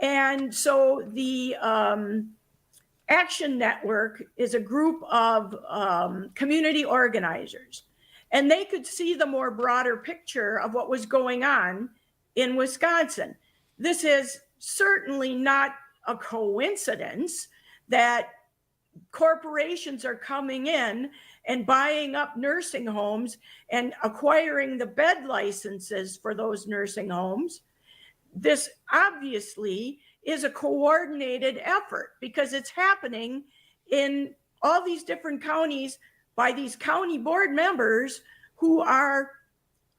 And so the Action Network is a group of community organizers, and they could see the more broader picture of what was going on in Wisconsin. This is certainly not a coincidence that corporations are coming in and buying up nursing homes and acquiring the bed licenses for those nursing homes. This obviously is a coordinated effort because it's happening in all these different counties by these county board members who are,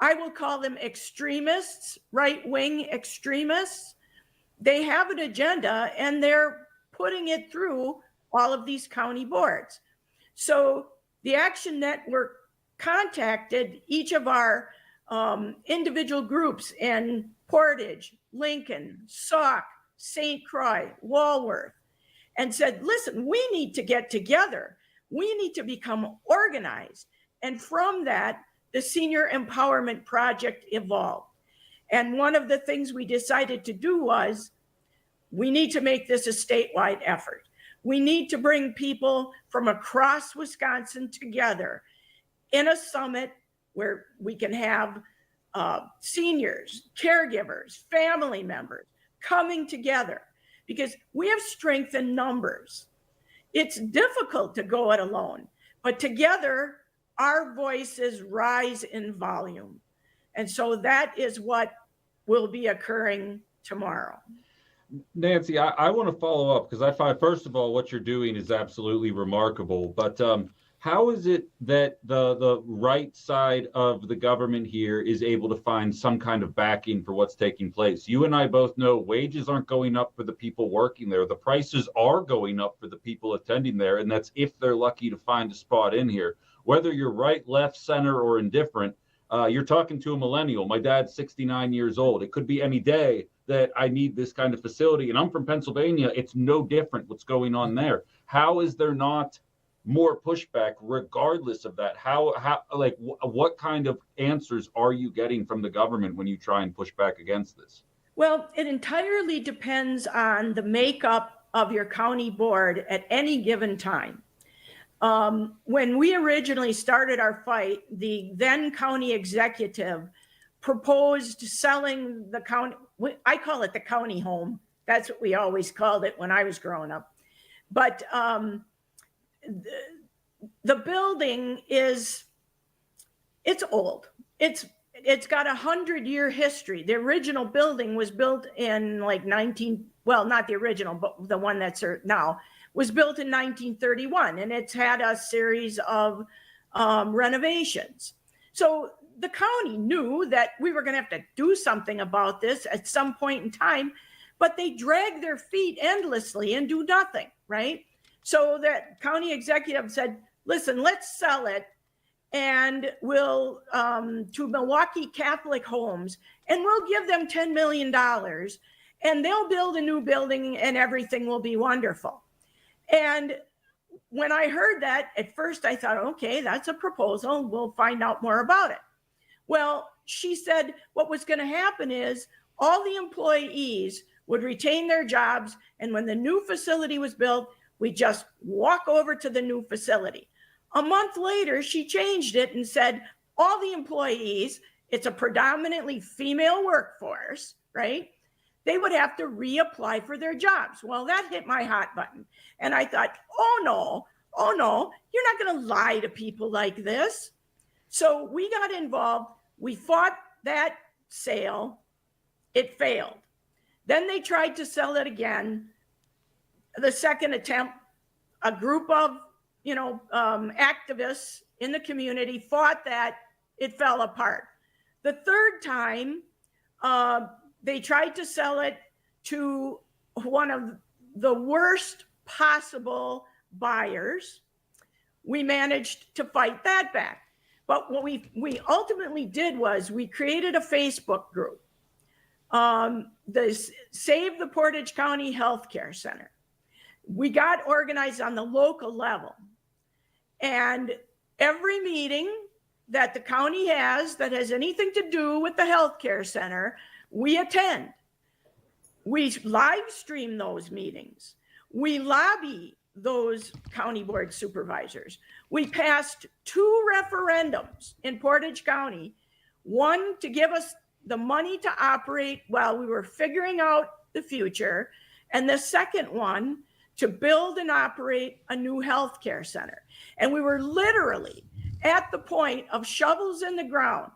I will call them extremists, right-wing extremists. They have an agenda and they're putting it through all of these county boards. So the Action Network contacted each of our individual groups in Portage, Lincoln, Sauk, St. Croix, Walworth, and said, listen, we need to get together. We need to become organized. And from that, the Senior Empowerment Project evolved. And one of the things we decided to do was, we need to make this a statewide effort. We need to bring people from across Wisconsin together in a summit where we can have seniors, caregivers, family members coming together, because we have strength in numbers. it's difficult to go it alone, but together our voices rise in volume. And so that is what will be occurring tomorrow. Nancy, I want to follow up because I find, first of all, what you're doing is absolutely remarkable. But how is it that the right side of the government here is able to find some kind of backing for what's taking place? You and I both know wages aren't going up for the people working there. The prices are going up for the people attending there, and that's if they're lucky to find a spot in here. Whether you're right, left, center, or indifferent, you're talking to a millennial. My dad's 69 years old. It could be any day that I need this kind of facility. And I'm from Pennsylvania. It's no different what's going on there. How is there not more pushback regardless of that? What kind of answers are you getting from the government when you try and push back against this? Well, it entirely depends on the makeup of your county board at any given time. When we originally started our fight, the then county executive proposed selling the county, I call it the county home. That's what we always called it when I was growing up. But the building it's old. It's got 100-year history. The original building was built in not the original, but the one that's now was built in 1931, and it's had a series of renovations. So the county knew that we were going to have to do something about this at some point in time, but they drag their feet endlessly and do nothing, right? So that county executive said, listen, let's sell it, and we'll to Milwaukee Catholic Homes, and we'll give them $10 million, and they'll build a new building and everything will be wonderful. And when I heard that, at first I thought, okay, that's a proposal. We'll find out more about it. Well, she said what was going to happen is all the employees would retain their jobs, and when the new facility was built, we just walk over to the new facility. A month later, she changed it and said, all the employees, it's a predominantly female workforce, right? They would have to reapply for their jobs. Well, that hit my hot button. And I thought, oh no, you're not going to lie to people like this. So we got involved. We fought that sale. It failed. Then they tried to sell it again. The second attempt, a group of activists in the community fought that. It fell apart. The third time, they tried to sell it to one of the worst possible buyers. We managed to fight that back. But what we ultimately did was we created a Facebook group, the Save the Portage County Healthcare Center. We got organized on the local level. And every meeting that the county has that has anything to do with the healthcare center, we attend. We live stream those meetings. We lobby those county board supervisors. We passed 2 referendums in Portage County, one to give us the money to operate while we were figuring out the future, and the second one to build and operate a new healthcare center. And we were literally at the point of shovels in the ground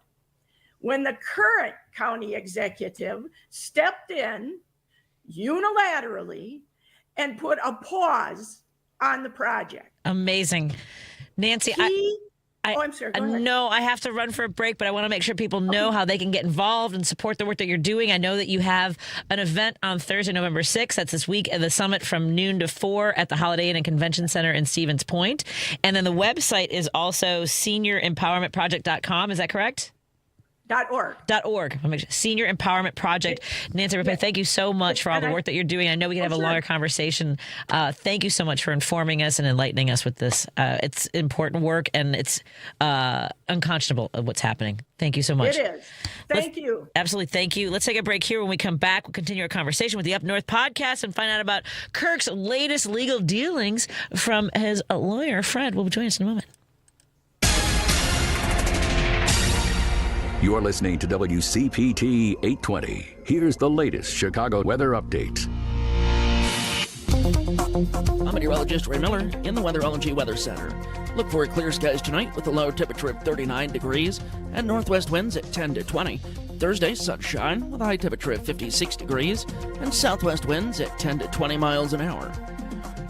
when the current county executive stepped in unilaterally and put a pause on the project. Amazing. Nancy, I'm sorry. Go ahead. No, I have to run for a break, but I want to make sure people know how they can get involved and support the work that you're doing. I know that you have an event on Thursday, November 6th. That's this week at the summit from noon to 4 at the Holiday Inn and Convention Center in Stevens Point. And then the website is also senioремpowermentproject.com. Is that correct? .org. Senior Empowerment Project. Nancy Rapay, thank you so much for all the work that you're doing. I know we can have a longer conversation. Thank you so much for informing us and enlightening us with this. It's important work, and it's unconscionable of what's happening. Thank you so much. It is. Thank you. Absolutely. Thank you. Let's take a break here. When we come back, we'll continue our conversation with the Up North podcast and find out about Kirk's latest legal dealings from his lawyer, Fred. Will join us in a moment. You're listening to WCPT 820. Here's the latest Chicago weather update. I'm meteorologist Ray Miller in the Weatherology Weather Center. Look for clear skies tonight with a low temperature of 39 degrees and northwest winds at 10 to 20. Thursday, sunshine with a high temperature of 56 degrees and southwest winds at 10 to 20 miles an hour.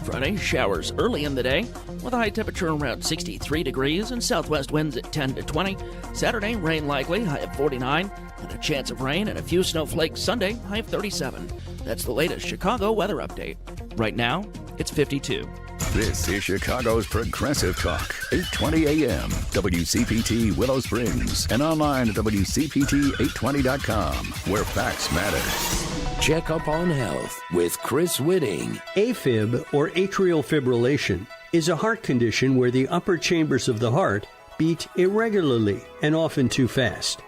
Friday, showers early in the day with a high temperature around 63 degrees and southwest winds at 10 to 20. Saturday, rain likely, high of 49, and a chance of rain and a few snowflakes Sunday, high of 37. That's the latest Chicago weather update. Right now, it's 52. This is Chicago's Progressive Talk, 820 AM, WCPT Willow Springs, and online at WCPT820.com, where facts matter. Check up on health with Chris Whitting. AFib, or atrial fibrillation, is a heart condition where the upper chambers of the heart beat irregularly and often too fast.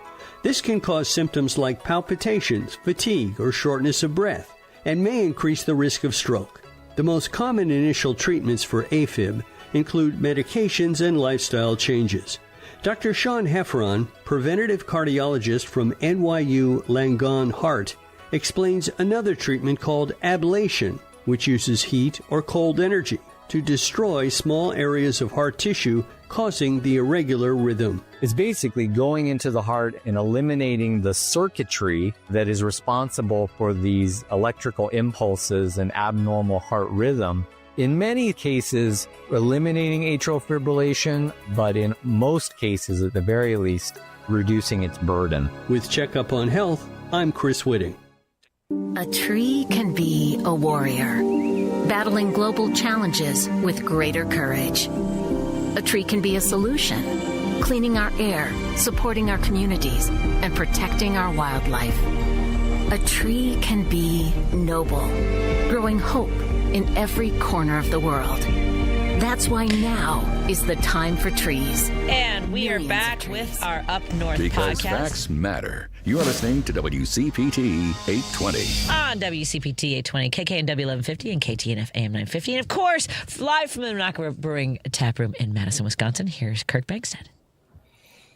This can cause symptoms like palpitations, fatigue, or shortness of breath, and may increase the risk of stroke. The most common initial treatments for AFib include medications and lifestyle changes. Dr. Sean Heffron, preventative cardiologist from NYU Langone Heart, explains another treatment called ablation, which uses heat or cold energy to destroy small areas of heart tissue, causing the irregular rhythm. It's basically going into the heart and eliminating the circuitry that is responsible for these electrical impulses and abnormal heart rhythm. In many cases, eliminating atrial fibrillation, but in most cases, at the very least, reducing its burden. With Checkup on Health, I'm Chris Whitting. A tree can be a warrior, battling global challenges with greater courage. A tree can be a solution, cleaning our air, supporting our communities, and protecting our wildlife. A tree can be noble, growing hope in every corner of the world. That's why now is the time for trees. And we are back with our Up North because podcast. Facts matter. You are listening to WCPT 820. On WCPT 820, KKNW 1150, and KTNF AM 950. And of course, live from the Minocqua Brewing Tap Room in Madison, Wisconsin, here's Kirk Bangstad.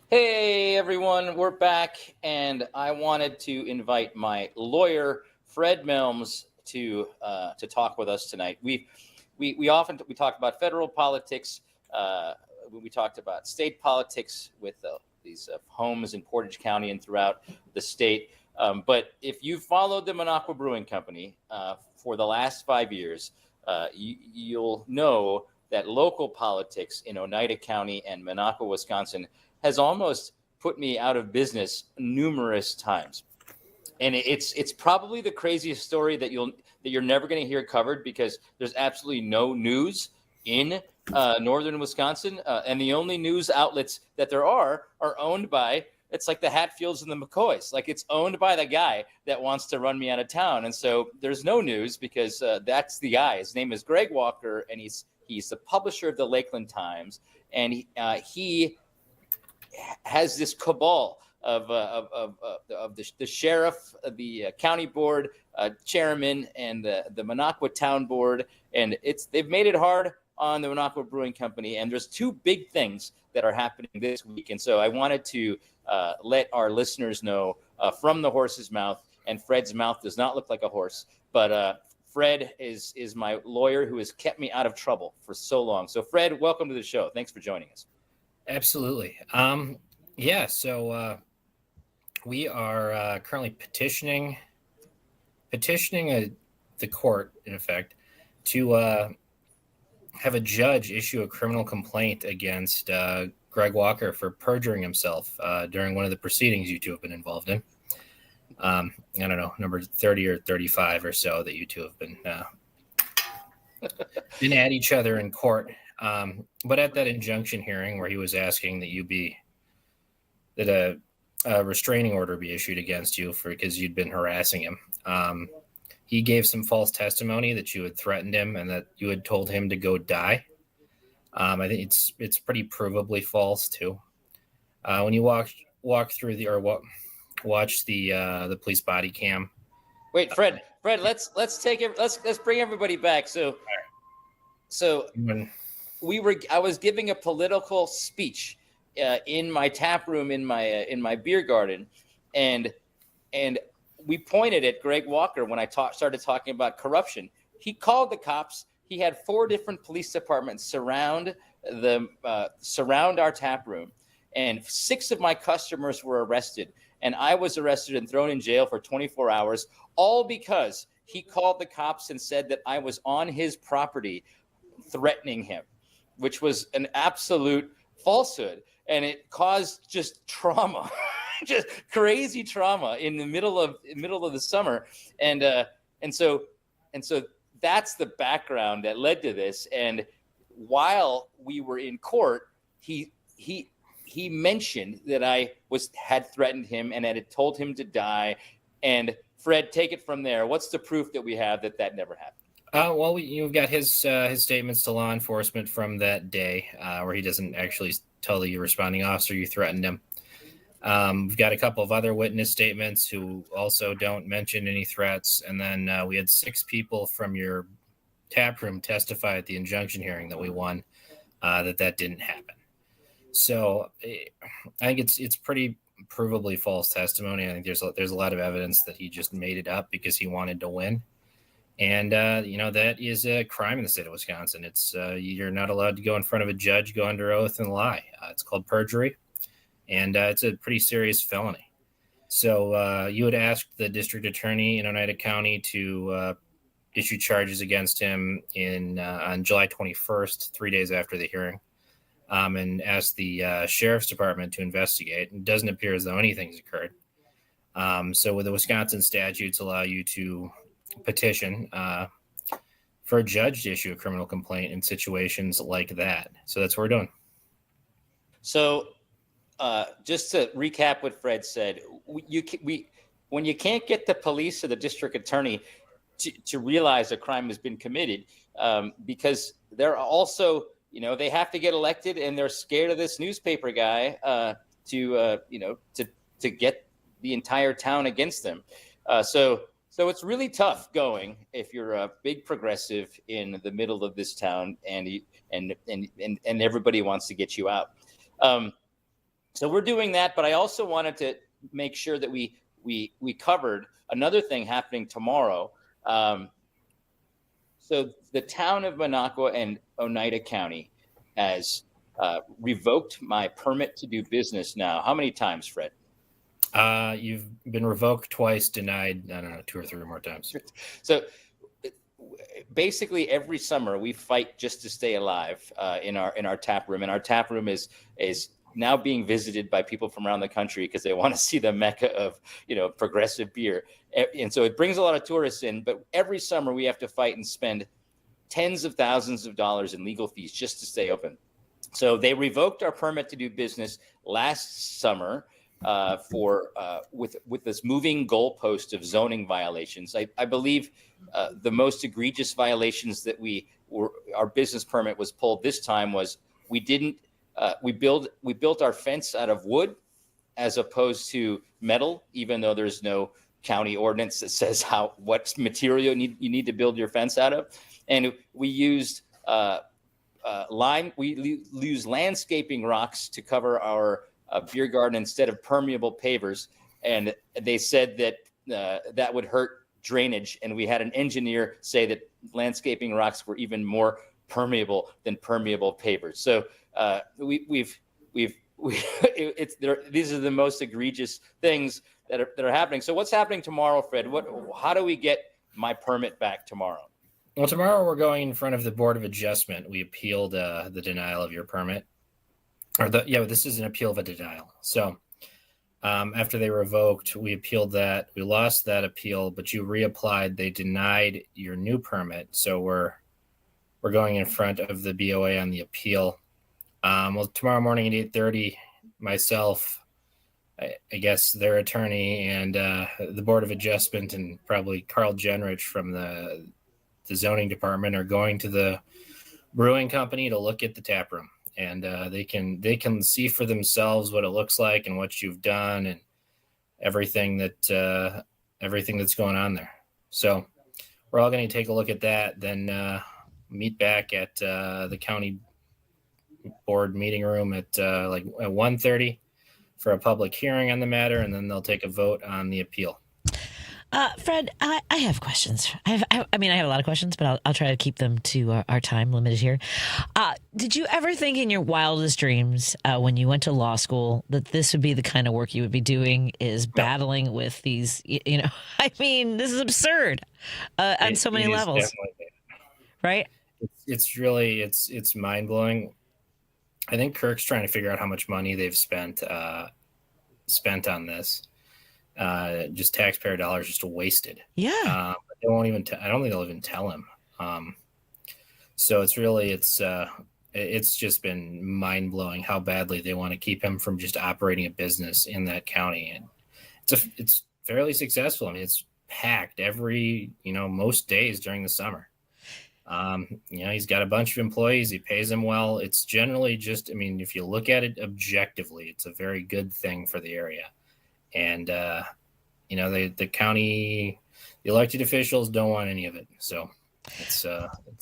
Hey, everyone. We're back, and I wanted to invite my lawyer, Fred Milms, to talk with us tonight. We talked about federal politics. We talked about state politics with these homes in Portage County and throughout the state. But if you followed the Minocqua Brewing Company for the last 5 years, you'll know that local politics in Oneida County and Minocqua, Wisconsin, has almost put me out of business numerous times. And it's probably the craziest story that you're never going to hear covered, because there's absolutely no news in northern Wisconsin, and the only news outlets that there are owned by, it's like the Hatfields and the McCoys. Like, it's owned by the guy that wants to run me out of town, and so there's no news because that's the guy. His name is Greg Walker, and he's the publisher of the Lakeland Times, and he has this cabal of the sheriff, the county board chairman, and the Minocqua town board, and they've made it hard on the Minocqua Brewing Company. And there's two big things that are happening this week, and so I wanted to let our listeners know from the horse's mouth. And Fred's mouth does not look like a horse, but Fred is my lawyer who has kept me out of trouble for so long. So Fred, welcome to the show. Thanks for joining us. Absolutely. So we are currently petitioning the court, in effect, to have a judge issue a criminal complaint against Greg Walker for perjuring himself during one of the proceedings you two have been involved in. I don't know, number 30 or 35 or so that you two have been at each other in court. But at that injunction hearing where he was asking that a restraining order be issued against you because you'd been harassing him. He gave some false testimony that you had threatened him and that you had told him to go die. I think it's pretty provably false too. When you watch the police body cam. Wait, Fred, let's bring everybody back. So I was giving a political speech in my tap room in my beer garden, and we pointed at Greg Walker when I started talking about corruption. He called the cops. he had 4 different police departments surround our tap room, and 6 of my customers were arrested, and I was arrested and thrown in jail for 24 hours, all because he called the cops and said that I was on his property threatening him, which was an absolute falsehood, and it caused just trauma. Just crazy trauma in the middle of the summer, and so that's the background that led to this. And while we were in court, he mentioned that I had threatened him and had told him to die. And Fred, take it from there. What's the proof that we have that never happened? Well, you've got his statements to law enforcement from that day, where he doesn't actually tell the responding officer you threatened him. We've got a couple of other witness statements who also don't mention any threats. And then we had 6 people from your tap room testify at the injunction hearing that we won that didn't happen. So I think it's pretty provably false testimony. I think there's a lot of evidence that he just made it up because he wanted to win. And, that is a crime in the state of Wisconsin. It's you're not allowed to go in front of a judge, go under oath and lie. It's called perjury. And it's a pretty serious felony. So you had asked the district attorney in Oneida County to issue charges against him on July 21st, 3 days after the hearing, and asked the sheriff's department to investigate. It doesn't appear as though anything's occurred. So with the Wisconsin statutes allow you to petition for a judge to issue a criminal complaint in situations like that. So that's what we're doing. So just to recap what Fred said, when you can't get the police or the district attorney to realize a crime has been committed, because they're also, they have to get elected and they're scared of this newspaper guy to get the entire town against them. So it's really tough going if you're a big progressive in the middle of this town and everybody wants to get you out. So we're doing that, but I also wanted to make sure that we covered another thing happening tomorrow. So the town of Minocqua and Oneida County has revoked my permit to do business now. How many times, Fred? You've been revoked twice, denied, I don't know, 2 or 3 more times. So basically every summer we fight just to stay alive in our tap room, and our tap room is now being visited by people from around the country because they want to see the mecca of progressive beer, and so it brings a lot of tourists in. But every summer we have to fight and spend tens of thousands of dollars in legal fees just to stay open. So they revoked our permit to do business last summer with this moving goalpost of zoning violations. I believe the most egregious violations that our business permit was pulled this time was we built our fence out of wood as opposed to metal, even though there's no county ordinance that says what material you need to build your fence out of. And we used landscaping rocks to cover our beer garden instead of permeable pavers. And they said that that would hurt drainage. And we had an engineer say that landscaping rocks were even more permeable than permeable pavers. So these are the most egregious things that are happening. So what's happening tomorrow, Fred? How do we get my permit back tomorrow? Well, tomorrow we're going in front of the Board of Adjustment. We appealed the denial of your permit. This is an appeal of a denial. So after they revoked, we appealed that. We lost that appeal, but you reapplied. They denied your new permit. So we're going in front of the BOA on the appeal. Tomorrow morning at 8:30, myself, I guess their attorney and the Board of Adjustment and probably Carl Jenrich from the zoning department are going to the brewing company to look at the tap room. And they can see for themselves what it looks like and what you've done and everything that's going on there. So we're all going to take a look at that, then meet back at the county board meeting room at 1:30 for a public hearing on the matter, and then they'll take a vote on the appeal. Fred, I have questions. I have a lot of questions, but I'll try to keep them to our time limited here. Did you ever think in your wildest dreams when you went to law school that this would be the kind of work you would be doing, is battling with these, I mean, this is absurd on so many levels, right? It's really, it's mind-blowing. I think Kirk's trying to figure out how much money they've spent on this. Just taxpayer dollars just wasted. Yeah. They won't even. I don't think they'll even tell him. So it's really it's just been mind blowing how badly they want to keep him from just operating a business in that county, and it's fairly successful. I mean, it's packed every most days during the summer. He's got a bunch of employees. He pays them well. It's generally just. I mean, if you look at it objectively, it's a very good thing for the area. And, the county, the elected officials don't want any of it. So it's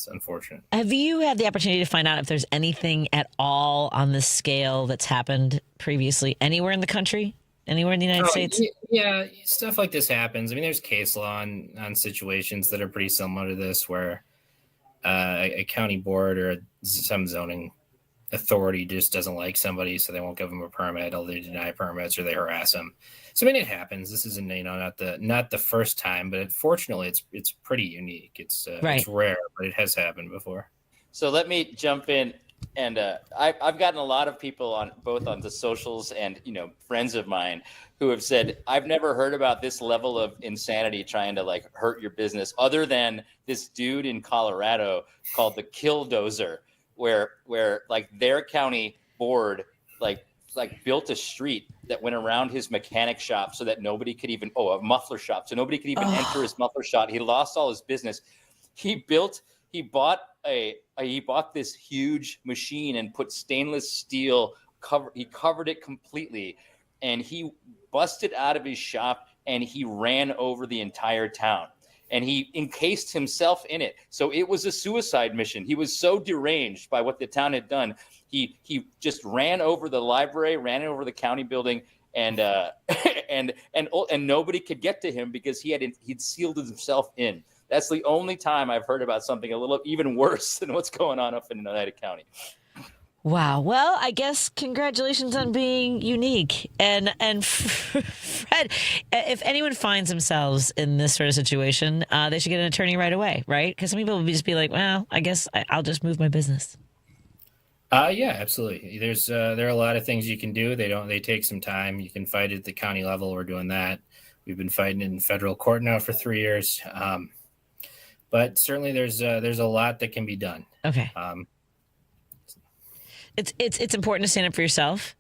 unfortunate. Have you had the opportunity to find out if there's anything at all on this scale that's happened previously anywhere in the country, anywhere in the United States? Yeah, stuff like this happens. I mean, there's case law on situations that are pretty similar to this where a county board or some zoning authority just doesn't like somebody, so they won't give them a permit, or they deny permits, or they harass them. So I mean, it happens. This isn't not the first time, but fortunately, it's pretty unique. It's rare, but it has happened before. So let me jump in, and I've gotten a lot of people on the socials and friends of mine who have said, I've never heard about this level of insanity trying to hurt your business, other than this dude in Colorado called the Killdozer, where their county board built a street that went around his mechanic shop so that nobody could even a muffler shop, so nobody could even enter his muffler shop. He lost all his business. He bought this huge machine and put stainless steel he covered it completely, and he busted out of his shop and he ran over the entire town. And he encased himself in it. So it was a suicide mission. He was so deranged by what the town had done. He just ran over the library, ran over the county building, and nobody could get to him because he'd sealed himself in. That's the only time I've heard about something a little even worse than what's going on up in Oneida County. Wow. Well, I guess congratulations on being unique. And Fred, if anyone finds themselves in this sort of situation, they should get an attorney right away, right? Because some people would just be like, well, I guess I'll just move my business. Yeah, absolutely. There are a lot of things you can do. They take some time. You can fight at the county level. We're doing that. We've been fighting in federal court now for 3 years. But certainly there's a lot that can be done. Okay. It's important to stand up for yourself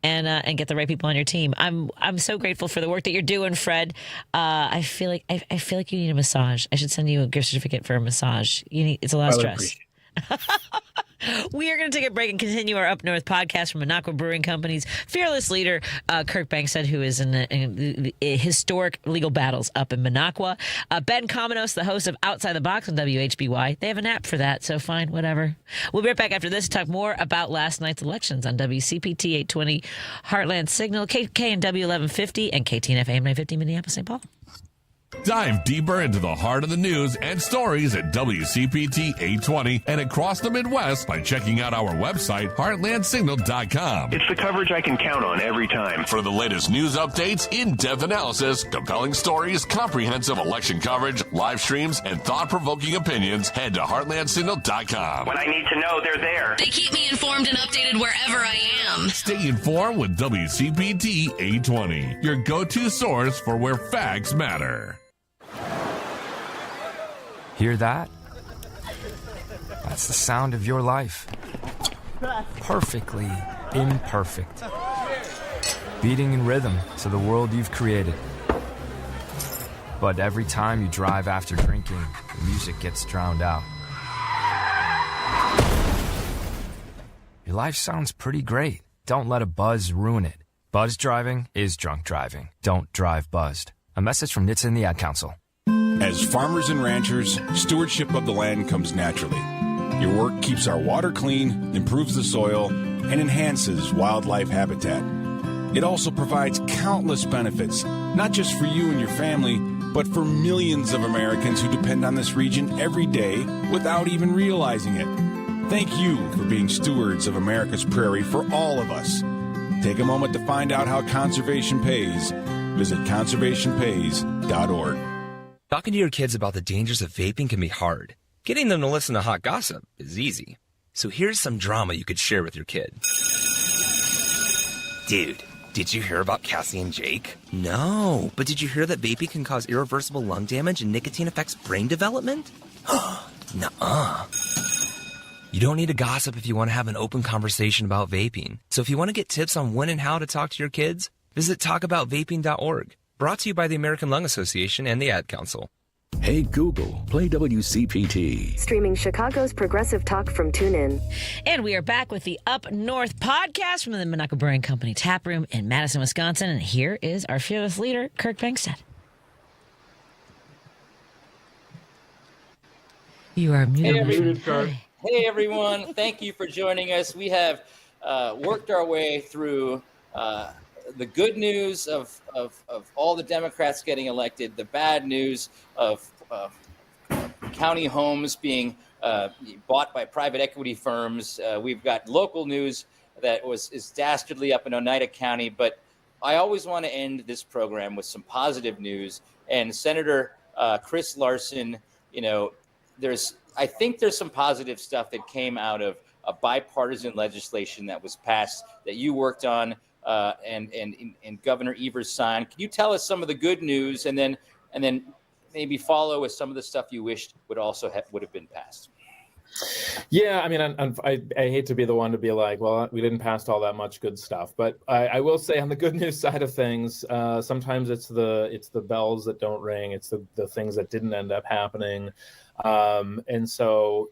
and get the right people on your team. I'm so grateful for the work that you're doing, Fred. I feel like you need a massage. I should send you a gift certificate for a massage. It's a lot of stress. We are going to take a break and continue our Up North podcast from Minocqua Brewing Company's fearless leader, Kirk Bangstad, who is in historic legal battles up in Minocqua. Ben Cominos, the host of Outside the Box on WHBY. They have an app for that, so fine, whatever. We'll be right back after this to talk more about last night's elections on WCPT 820 Heartland Signal, KKNW 1150, and KTNF AM 950 Minneapolis, St. Paul. Dive deeper into the heart of the news and stories at WCPT 820 and across the Midwest by checking out our website, heartlandsignal.com. It's the coverage I can count on every time. For the latest news updates, in-depth analysis, compelling stories, comprehensive election coverage, live streams, and thought-provoking opinions, head to heartlandsignal.com. When I need to know, they're there. They keep me informed and updated wherever I am. Stay informed with WCPT 820, your go-to source for where facts matter. Hear that? That's the sound of your life. Perfectly imperfect. Beating in rhythm to the world you've created. But every time you drive after drinking, the music gets drowned out. Your life sounds pretty great. Don't let a buzz ruin it. Buzz driving is drunk driving. Don't drive buzzed. A message from NHTSA and the Ad Council. As farmers and ranchers, stewardship of the land comes naturally. Your work keeps our water clean, improves the soil, and enhances wildlife habitat. It also provides countless benefits, not just for you and your family, but for millions of Americans who depend on this region every day without even realizing it. Thank you for being stewards of America's prairie for all of us. Take a moment to find out how conservation pays. Visit conservationpays.org. Talking to your kids about the dangers of vaping can be hard. Getting them to listen to hot gossip is easy. So here's some drama you could share with your kid. Dude, did you hear about Cassie and Jake? No, but did you hear that vaping can cause irreversible lung damage and nicotine affects brain development? Nuh-uh. You don't need to gossip if you want to have an open conversation about vaping. So if you want to get tips on when and how to talk to your kids, visit talkaboutvaping.org. Brought to you by the American Lung Association and the Ad Council. Hey Google, play WCPT. Streaming Chicago's progressive talk from TuneIn. And we are back with the Up North podcast from the Minocqua Brewing Company tap room in Madison, Wisconsin. And here is our fearless leader, Kirk Bangstad. You are muted. Hey, everyone. Thank you for joining us. We have worked our way through the good news of all the Democrats getting elected, the bad news of county homes being bought by private equity firms. We've got local news that is dastardly up in Oneida County. But I always want to end this program with some positive news. And Senator Chris Larson, I think there's some positive stuff that came out of a bipartisan legislation that was passed that you worked on and Governor Evers signed. Can you tell us some of the good news and then maybe follow with some of the stuff you wished would have been passed? Yeah, I mean, I hate to be the one to be like, well, we didn't pass all that much good stuff, but I will say on the good news side of things, sometimes it's the bells that don't ring, it's the things that didn't end up happening, and so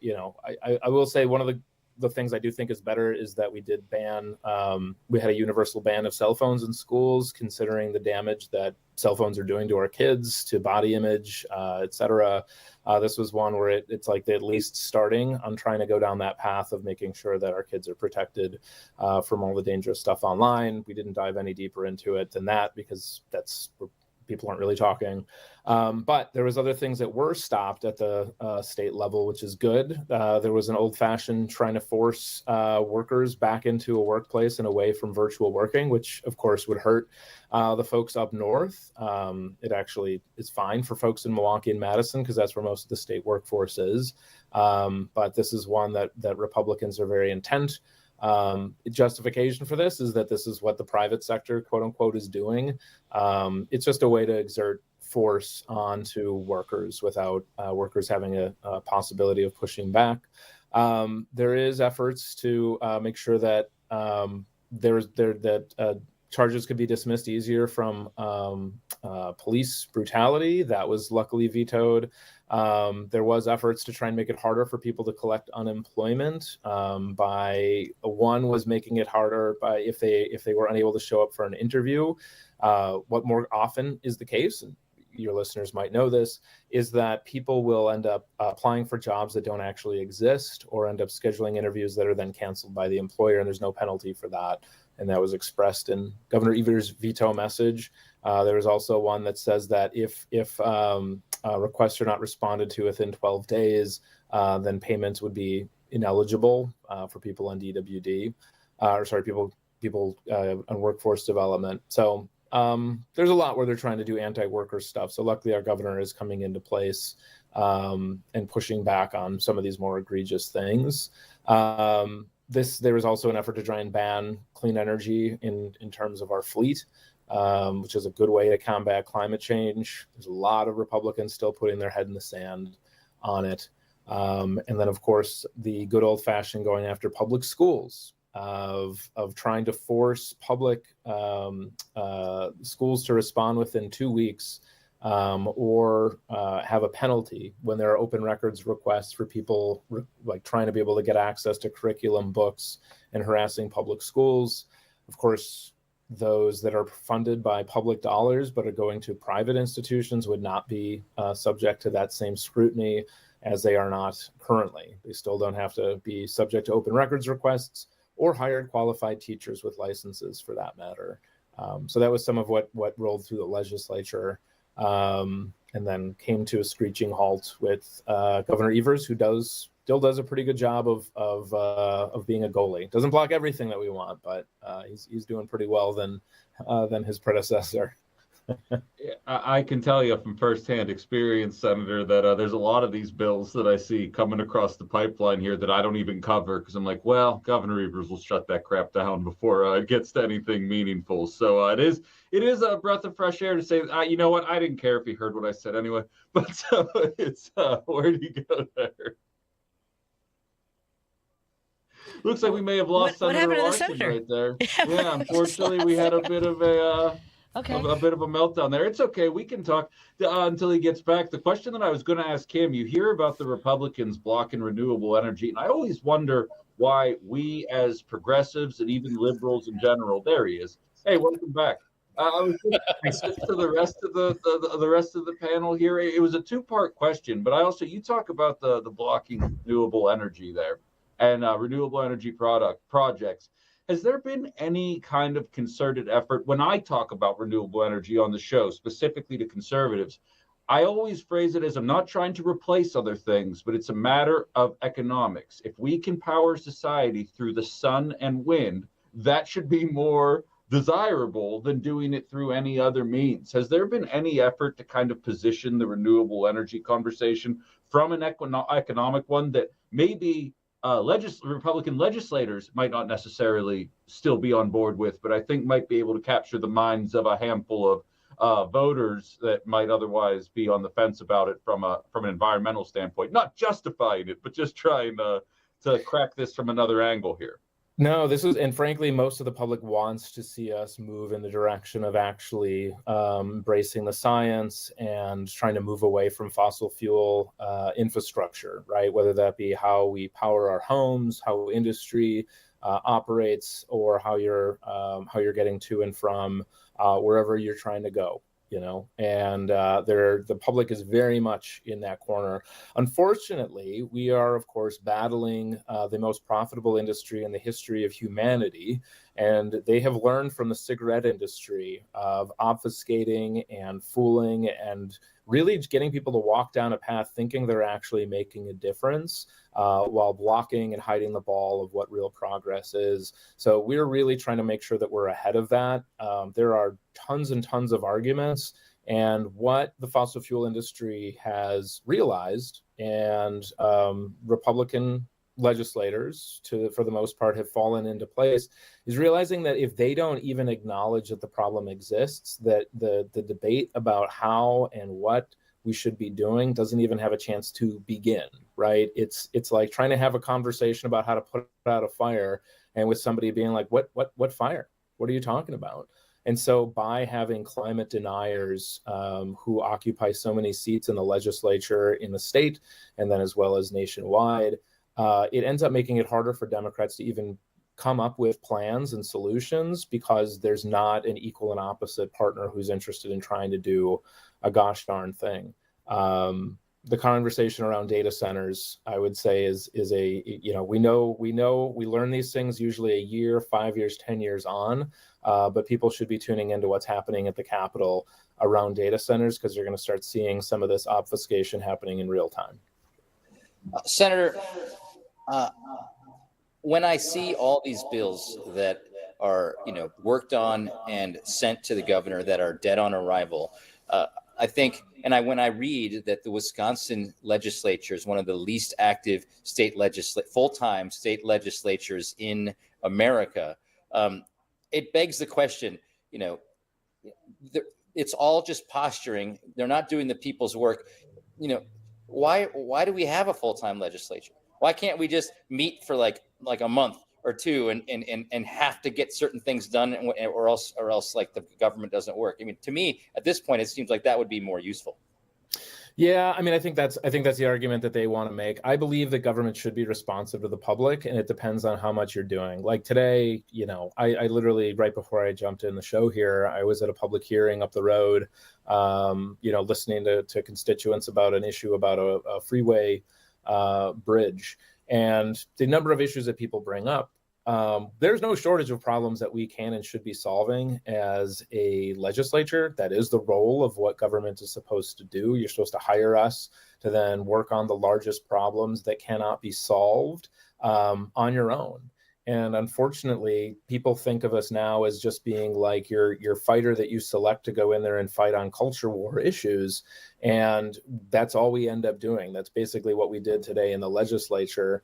I will say one of the things I do think is better is that we did we had a universal ban of cell phones in schools, considering the damage that cell phones are doing to our kids, to body image, et cetera. This was one where it's like they're at least starting on trying to go down that path of making sure that our kids are protected from all the dangerous stuff online. We didn't dive any deeper into it than that because that's where people aren't really talking. But there was other things that were stopped at the state level, which is good. There was an old-fashioned trying to force workers back into a workplace and away from virtual working, which of course would hurt the folks up north. It actually is fine for folks in Milwaukee and Madison because that's where most of the state workforce is. But this is one that Republicans are very intent. Justification for this is that this is what the private sector, quote unquote, is doing. It's just a way to exert force onto workers without workers having a possibility of pushing back. There is efforts to make sure that charges could be dismissed easier from police brutality. That was luckily vetoed. There was efforts to try and make it harder for people to collect unemployment. One was making it harder by if they were unable to show up for an interview. What more often is the case, and your listeners might know this, is that people will end up applying for jobs that don't actually exist or end up scheduling interviews that are then canceled by the employer, and there's no penalty for that. And that was expressed in Governor Evers' veto message. There was also one that says that if requests are not responded to within 12 days, then payments would be ineligible for people on DWD, people on workforce development. So there's a lot where they're trying to do anti-worker stuff. So luckily our governor is coming into place and pushing back on some of these more egregious things. There was also an effort to try and ban clean energy in terms of our fleet, which is a good way to combat climate change. There's a lot of Republicans still putting their head in the sand on it. And then, of course, the good old-fashioned going after public schools, of trying to force public schools to respond within 2 weeks or have a penalty when there are open records requests for people like trying to be able to get access to curriculum, books, and harassing public schools. Of course, those that are funded by public dollars but are going to private institutions would not be subject to that same scrutiny as they are not currently. They still don't have to be subject to open records requests or hired qualified teachers with licenses for that matter. So that was some of what rolled through the legislature. and then came to a screeching halt with Governor Evers, who still does a pretty good job of being a goalie. Doesn't block everything that we want, but he's doing pretty well than his predecessor. I can tell you from firsthand experience, Senator, that there's a lot of these bills that I see coming across the pipeline here that I don't even cover because I'm like, well, Governor Evers will shut that crap down before it gets to anything meaningful. So it is a breath of fresh air to say, you know what, I didn't care if he heard what I said anyway. But it's where do you go there? Looks like we may have lost Senator Larson right there. Yeah, unfortunately, we had a bit of a meltdown there. It's okay. We can talk until he gets back. The question that I was going to ask him, you hear about the Republicans blocking renewable energy, and I always wonder why we as progressives and even liberals in general, there he is. Hey, welcome back. I was just to the rest of the rest of the panel here. It was a two-part question, but you talk about the blocking renewable energy there and renewable energy projects. Has there been any kind of concerted effort? When I talk about renewable energy on the show, specifically to conservatives, I always phrase it as I'm not trying to replace other things, but it's a matter of economics. If we can power society through the sun and wind, that should be more desirable than doing it through any other means. Has there been any effort to kind of position the renewable energy conversation from an economic one that maybe Republican legislators might not necessarily still be on board with, but I think might be able to capture the minds of a handful of voters that might otherwise be on the fence about it from an environmental standpoint, not justifying it, but just trying to crack this from another angle here? No, and frankly, most of the public wants to see us move in the direction of actually embracing the science and trying to move away from fossil fuel infrastructure, right? Whether that be how we power our homes, how industry operates, or how you're getting to and from wherever you're trying to go. And the public is very much in that corner. Unfortunately, we are, of course, battling the most profitable industry in the history of humanity. And they have learned from the cigarette industry of obfuscating and fooling and really getting people to walk down a path thinking they're actually making a difference while blocking and hiding the ball of what real progress is. So we're really trying to make sure that we're ahead of that. There are tons and tons of arguments. And what the fossil fuel industry has realized, and Republican legislators, for the most part, have fallen into place, is realizing that if they don't even acknowledge that the problem exists, that the debate about how and what we should be doing doesn't even have a chance to begin, right? It's like trying to have a conversation about how to put out a fire, and with somebody being like, what fire? What are you talking about? And so by having climate deniers who occupy so many seats in the legislature in the state, and then as well as nationwide, it ends up making it harder for Democrats to even come up with plans and solutions because there's not an equal and opposite partner who's interested in trying to do a gosh darn thing. The conversation around data centers, I would say, is we learn these things usually a year, 5 years, 10 years on, but people should be tuning into what's happening at the Capitol around data centers because you're going to start seeing some of this obfuscation happening in real time. Senator, when I see all these bills that are, worked on and sent to the governor that are dead on arrival, I think, when I read that the Wisconsin legislature is one of the least active full-time state legislatures in America, it begs the question, it's all just posturing. They're not doing the people's work. Why do we have a full-time legislature? Why can't we just meet for like a month or two and have to get certain things done, or else like the government doesn't work? I mean, to me, at this point, it seems like that would be more useful. Yeah, I mean, I think that's the argument that they want to make. I believe that government should be responsive to the public, and it depends on how much you're doing. Like today, I literally, right before I jumped in the show here, I was at a public hearing up the road, listening to constituents about an issue about a freeway bridge. And the number of issues that people bring up there's no shortage of problems that we can and should be solving as a legislature. That is the role of what government is supposed to do. You're supposed to hire us to then work on the largest problems that cannot be solved on your own. And unfortunately, people think of us now as just being like your fighter that you select to go in there and fight on culture war issues. And that's all we end up doing. That's basically what we did today in the legislature,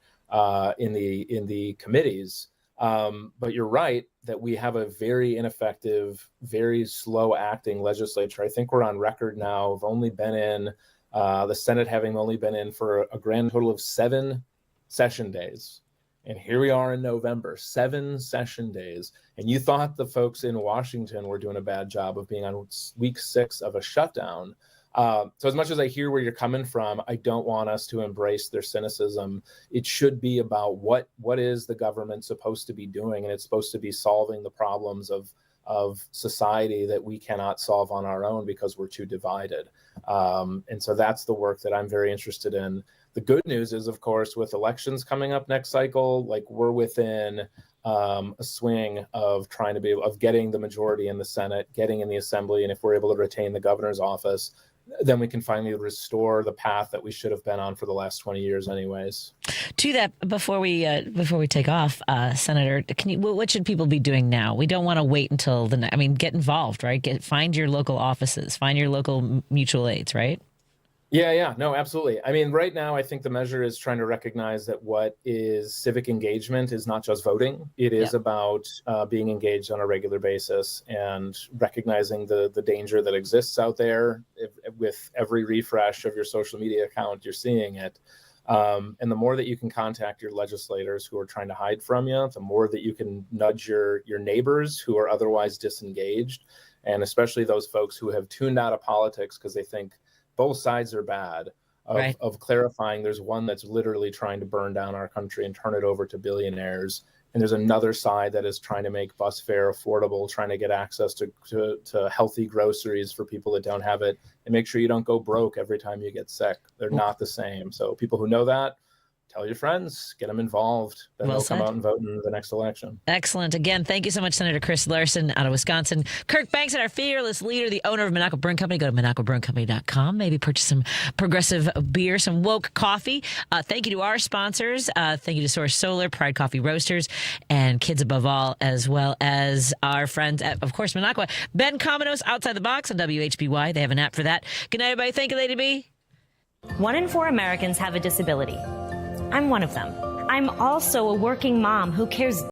in the committees. But you're right that we have a very ineffective, very slow acting legislature. I think we're on record now of only been in the Senate having only been in for a grand total of 7 session days. And here we are in November, 7 session days. And you thought the folks in Washington were doing a bad job of being on week 6 of a shutdown. So as much as I hear where you're coming from, I don't want us to embrace their cynicism. It should be about what is the government supposed to be doing? And it's supposed to be solving the problems of society that we cannot solve on our own because we're too divided. And so that's the work that I'm very interested in. The good news is, of course, with elections coming up next cycle, like we're within a swing of getting the majority in the Senate, getting in the Assembly, and if we're able to retain the governor's office, then we can finally restore the path that we should have been on for the last 20 years anyways. To that, before we take off, Senator, what should people be doing now? We don't want to wait until get involved, right? Find your local offices, find your local mutual aids, right? Yeah, no, absolutely. I mean, right now, I think the measure is trying to recognize that what is civic engagement is not just voting. It is about being engaged on a regular basis and recognizing the danger that exists out there. With every refresh of your social media account, you're seeing it. And the more that you can contact your legislators who are trying to hide from you, the more that you can nudge your neighbors who are otherwise disengaged, and especially those folks who have tuned out of politics because they think both sides are bad, of clarifying there's one that's literally trying to burn down our country and turn it over to billionaires. And there's another side that is trying to make bus fare affordable, trying to get access to healthy groceries for people that don't have it, and make sure you don't go broke every time you get sick. They're not the same. So people who know that, tell your friends, get them involved. Then they'll come out and vote in the next election. Excellent. Again, thank you so much, Senator Chris Larson out of Wisconsin. Kirk Bangstad, our fearless leader, the owner of Minocqua Brewing Company. Go to MinocquaBrewingCompany.com. Maybe purchase some progressive beer, some woke coffee. Thank you to our sponsors. Thank you to Source Solar, Pride Coffee Roasters, and Kids Above All, as well as our friends at, of course, Minocqua. Ben Cominos, Outside the Box on WHBY. They have an app for that. Good night, everybody. Thank you, Lady B. 1 in 4 Americans have a disability. I'm one of them. I'm also a working mom who cares